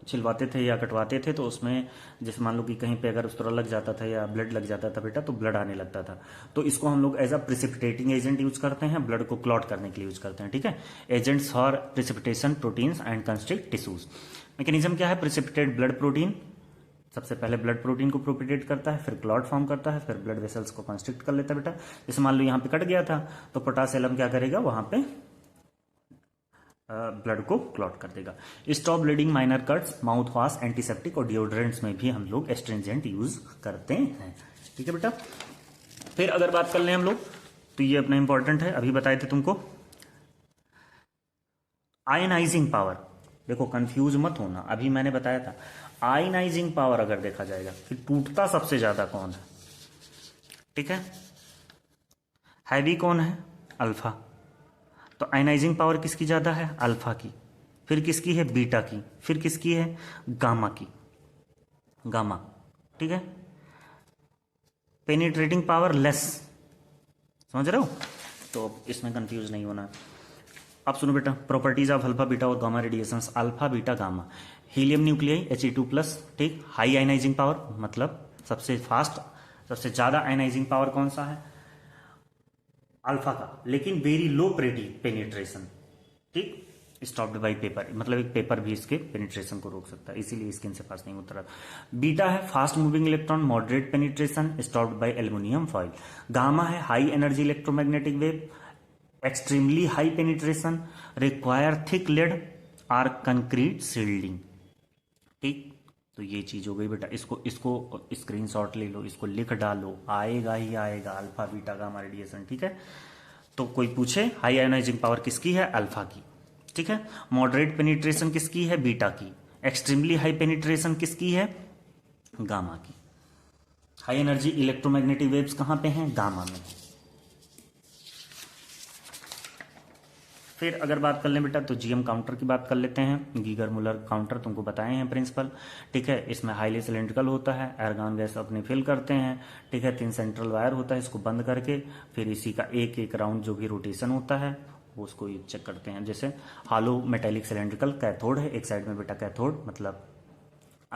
छिलवाते थे या कटवाते थे, तो उसमें जैसे मान लो कि कहीं पे अगर उस तरह लग जाता था या ब्लड लग जाता था बेटा, तो ब्लड आने लगता था, तो इसको हम लोग as a precipitating agent use करते हैं, ब्लड को क्लॉट करने के लिए यूज करते हैं, ठीक है। Agents for precipitation proteins and constrict tissues. Mechanism क्या है, प्रिसिपिटेट ब्लड प्रोटीन, सबसे पहले ब्लड प्रोटीन को प्रोपिटेट करता है, फिर क्लॉट फॉर्म करता है, फिर ब्लड वेसल्स को कंस्ट्रिक्ट कर लेता है बेटा। जैसे मान लो यहाँ पे कट गया था, तो पोटासियम क्या करेगा, वहां पे ब्लड को क्लॉट कर देगा। Stop bleeding, minor cuts, mouth wash, antiseptic और डिओड्रेंट्स में भी हम लोग एस्ट्रिंजेंट यूज करते हैं, ठीक है बेटा। फिर अगर बात कर लें हम लोग, तो ये अपना इंपॉर्टेंट है, अभी बताए थे तुमको। आयनाइजिंग पावर, देखो कंफ्यूज मत होना, अभी मैंने बताया था आयनाइजिंग पावर अगर देखा जाएगा, फिर टूटता सबसे ज्यादा कौन है, ठीक है, हैवी कौन है, अल्फा। तो आयनाइजिंग पावर किसकी ज्यादा है, अल्फा की, फिर किसकी है, बीटा की, फिर किसकी है, गामा की, गामा, ठीक है। पेनिट्रेटिंग पावर लेस, समझ रहे हो, तो इसमें कंफ्यूज नहीं होना। अब सुनो बेटा, प्रॉपर्टीज ऑफ अल्फा बीटा और gamma radiations, alpha beta gamma. Helium nuclei He2+, ठीक, हाई आयनाइजिंग पावर, मतलब सबसे फास्ट, सबसे ज्यादा आयनाइजिंग पावर कौन सा है, अल्फा का, लेकिन वेरी लो पेनिट्रेशन, ठीक, स्टॉप्ड बाई पेपर, मतलब एक पेपर भी इसके पेनिट्रेशन को रोक सकता है, इसीलिए स्किन से पास नहीं होता रहा। बीटा है fast moving electron, moderate penetration, stopped by aluminium foil. Gamma है high energy electromagnetic wave, extremely high penetration, require thick lead or concrete shielding, ठीक। तो ये चीज हो गई बेटा, इसको स्क्रीनशॉट ले लो, इसको लिख डालो, आएगा ही आएगा अल्फा बीटा गामा रेडिएशन, ठीक है। तो कोई पूछे हाई आयोनाइजिंग पावर किसकी है, अल्फा की, ठीक है। मॉडरेट पेनिट्रेशन किसकी है, बीटा की। एक्सट्रीमली हाई पेनिट्रेशन किसकी है, गामा की। हाई एनर्जी इलेक्ट्रोमैग्नेटिक वेव्स कहां पे हैं, गामा में। फिर अगर बात कर लें बेटा, तो जीएम काउंटर की बात कर लेते हैं। गीगर मुलर काउंटर तुमको बताए हैं प्रिंसिपल, ठीक है। इसमें हाईली सिलेंड्रिकल होता है, एर्गॉन गैस अपने फिल करते हैं, ठीक है। 3 सेंट्रल वायर होता है, इसको बंद करके फिर इसी का एक एक राउंड जो भी रोटेशन होता है वो उसको चेक करते हैं। जैसे हालो मेटेलिक सिलेंड्रिकल कैथोड है, एक साइड में बेटा कैथोड, मतलब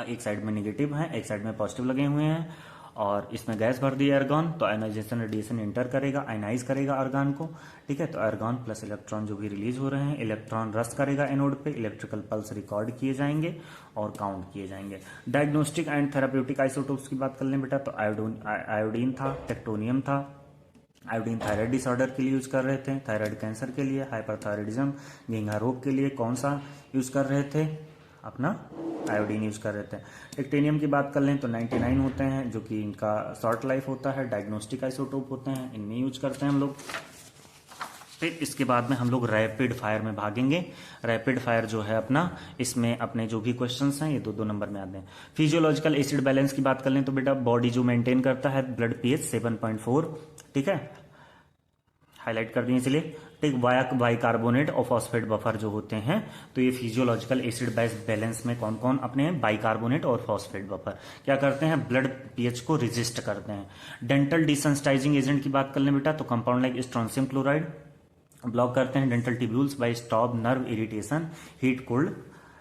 एक साइड में निगेटिव है, एक साइड में पॉजिटिव लगे हुए हैं, और इसमें गैस भर दी आर्गन, तो आयनाइजेशन रेडिएशन इंटर करेगा, आयनाइज करेगा आर्गन को, ठीक है। तो आर्गन प्लस इलेक्ट्रॉन जो भी रिलीज हो रहे हैं, इलेक्ट्रॉन रश करेगा एनोड पे, इलेक्ट्रिकल पल्स रिकॉर्ड किए जाएंगे और काउंट किए जाएंगे। डायग्नोस्टिक एंड थेराप्यूटिक आइसोटोप्स की बात कर लें बेटा, तो आयोडीन था, टेक्टोनियम था। आयोडीन थायराइड डिसऑर्डर के लिए यूज कर रहे थे, थायराइड कैंसर के लिए, हाइपरथायराइडिज्म, घेंघा रोग के लिए कौन सा यूज कर रहे थे, अपना आयोडीन यूज कर रहे थे। टिक्टेनियम की बात कर लें तो 99 होते हैं, जो कि इनका शॉर्ट लाइफ होता है, डायग्नोस्टिक आइसोटोप होते हैं, इनमें यूज करते हैं हम लोग। फिर इसके बाद में हम लोग रैपिड फायर में भागेंगे। रैपिड फायर जो है अपना, इसमें अपने जो भी क्वेश्चंस हैं ये 2-2 नंबर में आते हैं। फिजियोलॉजिकल एसिड बैलेंस की बात कर लें तो बेटा, बॉडी जो मेंटेन करता है ब्लड पीएच 7.4, ठीक है। हाईलाइट कर दिए इसलिए, ठीक। बाइकार्बोनेट और फॉस्फेट बफर जो होते हैं, तो ये फिजियोलॉजिकल एसिड बेस बैलेंस में कौन कौन अपने बाइकार्बोनेट और फॉस्फेट बफर क्या करते हैं, ब्लड पीएच को रेजिस्ट करते हैं। डेंटल डिसेंसिटाइजिंग एजेंट की बात कर लें बेटा, तो compound like strontium chloride block करते हैं dental tubules by stop nerve irritation heat cold.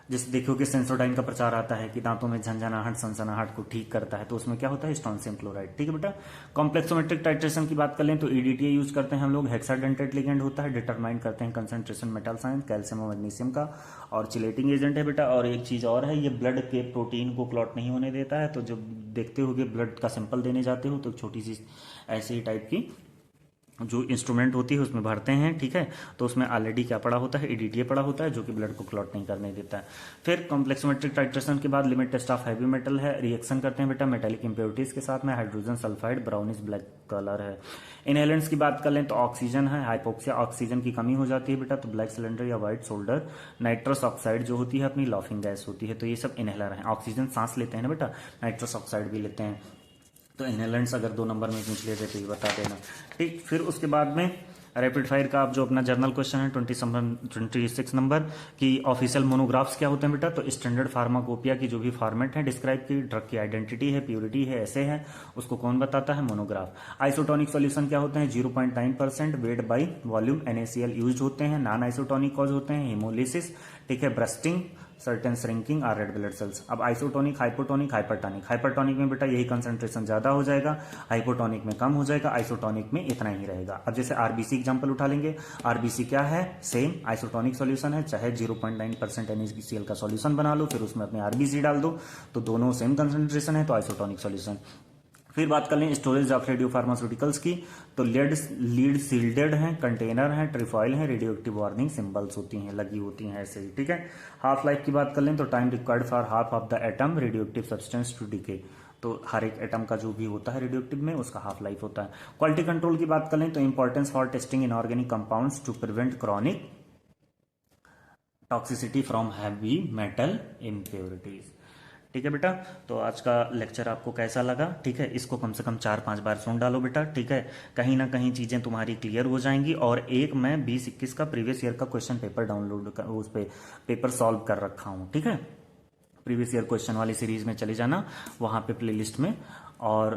जैसे देखो कि सेंसोडाइन का प्रचार आता है कि दांतों में झंझनाहट सनसनाहट को ठीक करता है, तो उसमें क्या होता है, स्ट्रोंसियम क्लोराइड, ठीक है बेटा। कॉम्प्लेक्सोमेट्रिक टाइट्रेशन की बात कर लें तो ईडीटीए यूज करते हैं हम लोग, हेक्साडेंटेट लिगेंड होता है, डिटरमाइन करते हैं कंसंट्रेशन मेटल साइंस कैल्शियम और मैग्नीशियम का, और चिलेटिंग एजेंट है बेटा। और एक चीज और है, ये ब्लड के प्रोटीन को क्लॉट नहीं होने देता है, तो जब देखते हो कि ब्लड का सैंपल देने जाते हो तो छोटी सी ऐसी टाइप की जो इंस्ट्रूमेंट होती है उसमें भरते हैं, ठीक है, तो उसमें ऑलरेडी क्या पड़ा होता है, ईडीटीए पड़ा होता है, जो कि ब्लड को क्लॉट नहीं करने देता है। फिर कॉम्प्लेक्सोमेट्रिक टाइट्रेशन के बाद limit test of heavy metal है, रिएक्शन करते हैं बेटा मेटेलिक इंप्योरिटीज के साथ में, hydrogen sulphide brownish black colour है। इनहेलेंट्स की बात कर लें तो ऑक्सीजन है, हाइपोक्सिया ऑक्सीजन की कमी हो जाती है बेटा, तो ब्लैक सिलेंडर या व्हाइट शोल्डर, नाइट्रस ऑक्साइड जो होती है अपनी लाफिंग गैस होती है, तो ये सब इनहेलर है। ऑक्सीजन सांस लेते हैं ना बेटा, नाइट्रस ऑक्साइड भी लेते हैं, तो इनहेलेंट्स अगर 2 नंबर में पूछ लेते तो ये बता देना, ठीक। फिर उसके बाद में रैपिड फायर का आप जो अपना जर्नल क्वेश्चन है 26 नंबर की ऑफिशियल मोनोग्राफ्स क्या होते हैं बेटा, तो स्टैंडर्ड फार्माकोपिया की जो भी फॉर्मेट है डिस्क्राइब की, ड्रग की आइडेंटिटी है, प्योरिटी है, ऐसे है, उसको कौन बताता है, मोनोग्राफ। आइसोटोनिक सॉल्यूशन क्या होते हैं, 0.9% weight by volume NaCl use होते हैं। नॉन आइसोटोनिक कॉज होते हैं हिमोलिसिस, ठीक है, ब्रस्टिंग, सर्टेन श्रिंकिंग और रेड ब्लड सेल्स। अब आइसोटोनिक, हाइपोटोनिक, हाइपरटोनिक, हाइपरटोनिक में बेटा यही कंसंट्रेशन ज्यादा हो जाएगा, हाइपोटोनिक में कम हो जाएगा, आइसोटोनिक में इतना ही रहेगा। अब जैसे आरबीसी एग्जांपल उठा लेंगे, आरबीसी क्या है, सेम आइसोटोनिक सॉल्यूशन है, चाहे 0.9% NaCl का सॉल्यूशन बना लो, फिर उसमें अपने आरबीसी डाल दो, तो दोनों सेम कंसंट्रेशन है, तो आइसोटोनिक सॉल्यूशन। फिर बात कर लें स्टोरेज ऑफ रेडियो फार्मास्यूटिकल्स की, तो लीड सील्डेड है, कंटेनर है, ट्रिफॉइल है, रेडियो एक्टिव वार्निंग सिंबल्स होती हैं, लगी होती हैं ऐसे ही, ठीक है। हाफ लाइफ की बात कर लें तो time required for half of the atom radioactive substance to decay, तो हर एक एटम का जो भी होता है रेडियो एक्टिव में उसका हाफ लाइफ होता है। क्वालिटी कंट्रोल की बात कर लें तो importance for testing inorganic compounds to prevent chronic toxicity from heavy metal impurities, ठीक है बेटा। तो आज का लेक्चर आपको कैसा लगा, ठीक है, इसको कम से कम 4-5 बार सुन डालो बेटा, ठीक है, कहीं ना कहीं चीजें तुम्हारी क्लियर हो जाएंगी। और एक मैं 20-21 का प्रीवियस ईयर का क्वेश्चन पेपर डाउनलोड कर उस पे पेपर सॉल्व कर रखा हूं, ठीक है, प्रीवियस ईयर क्वेश्चन वाली सीरीज में चले जाना वहां पे प्लेलिस्ट में। और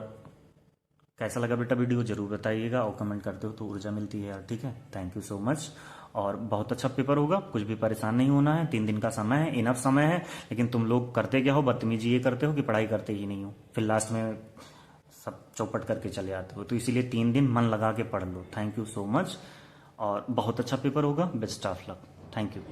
कैसा लगा बेटा वीडियो जरूर बताइएगा, और कमेंट करते हो तो ऊर्जा मिलती है यार, ठीक है। थैंक यू सो मच, और बहुत अच्छा पेपर होगा, कुछ भी परेशान नहीं होना है, 3 दिन का समय है, इनफ समय है। लेकिन तुम लोग करते क्या हो, बदतमीजी ये करते हो कि पढ़ाई करते ही नहीं हो, फिर लास्ट में सब चौपट करके चले आते हो, तो इसीलिए 3 दिन मन लगा के पढ़ लो। थैंक यू सो मच, और बहुत अच्छा पेपर होगा, best of luck, thank you.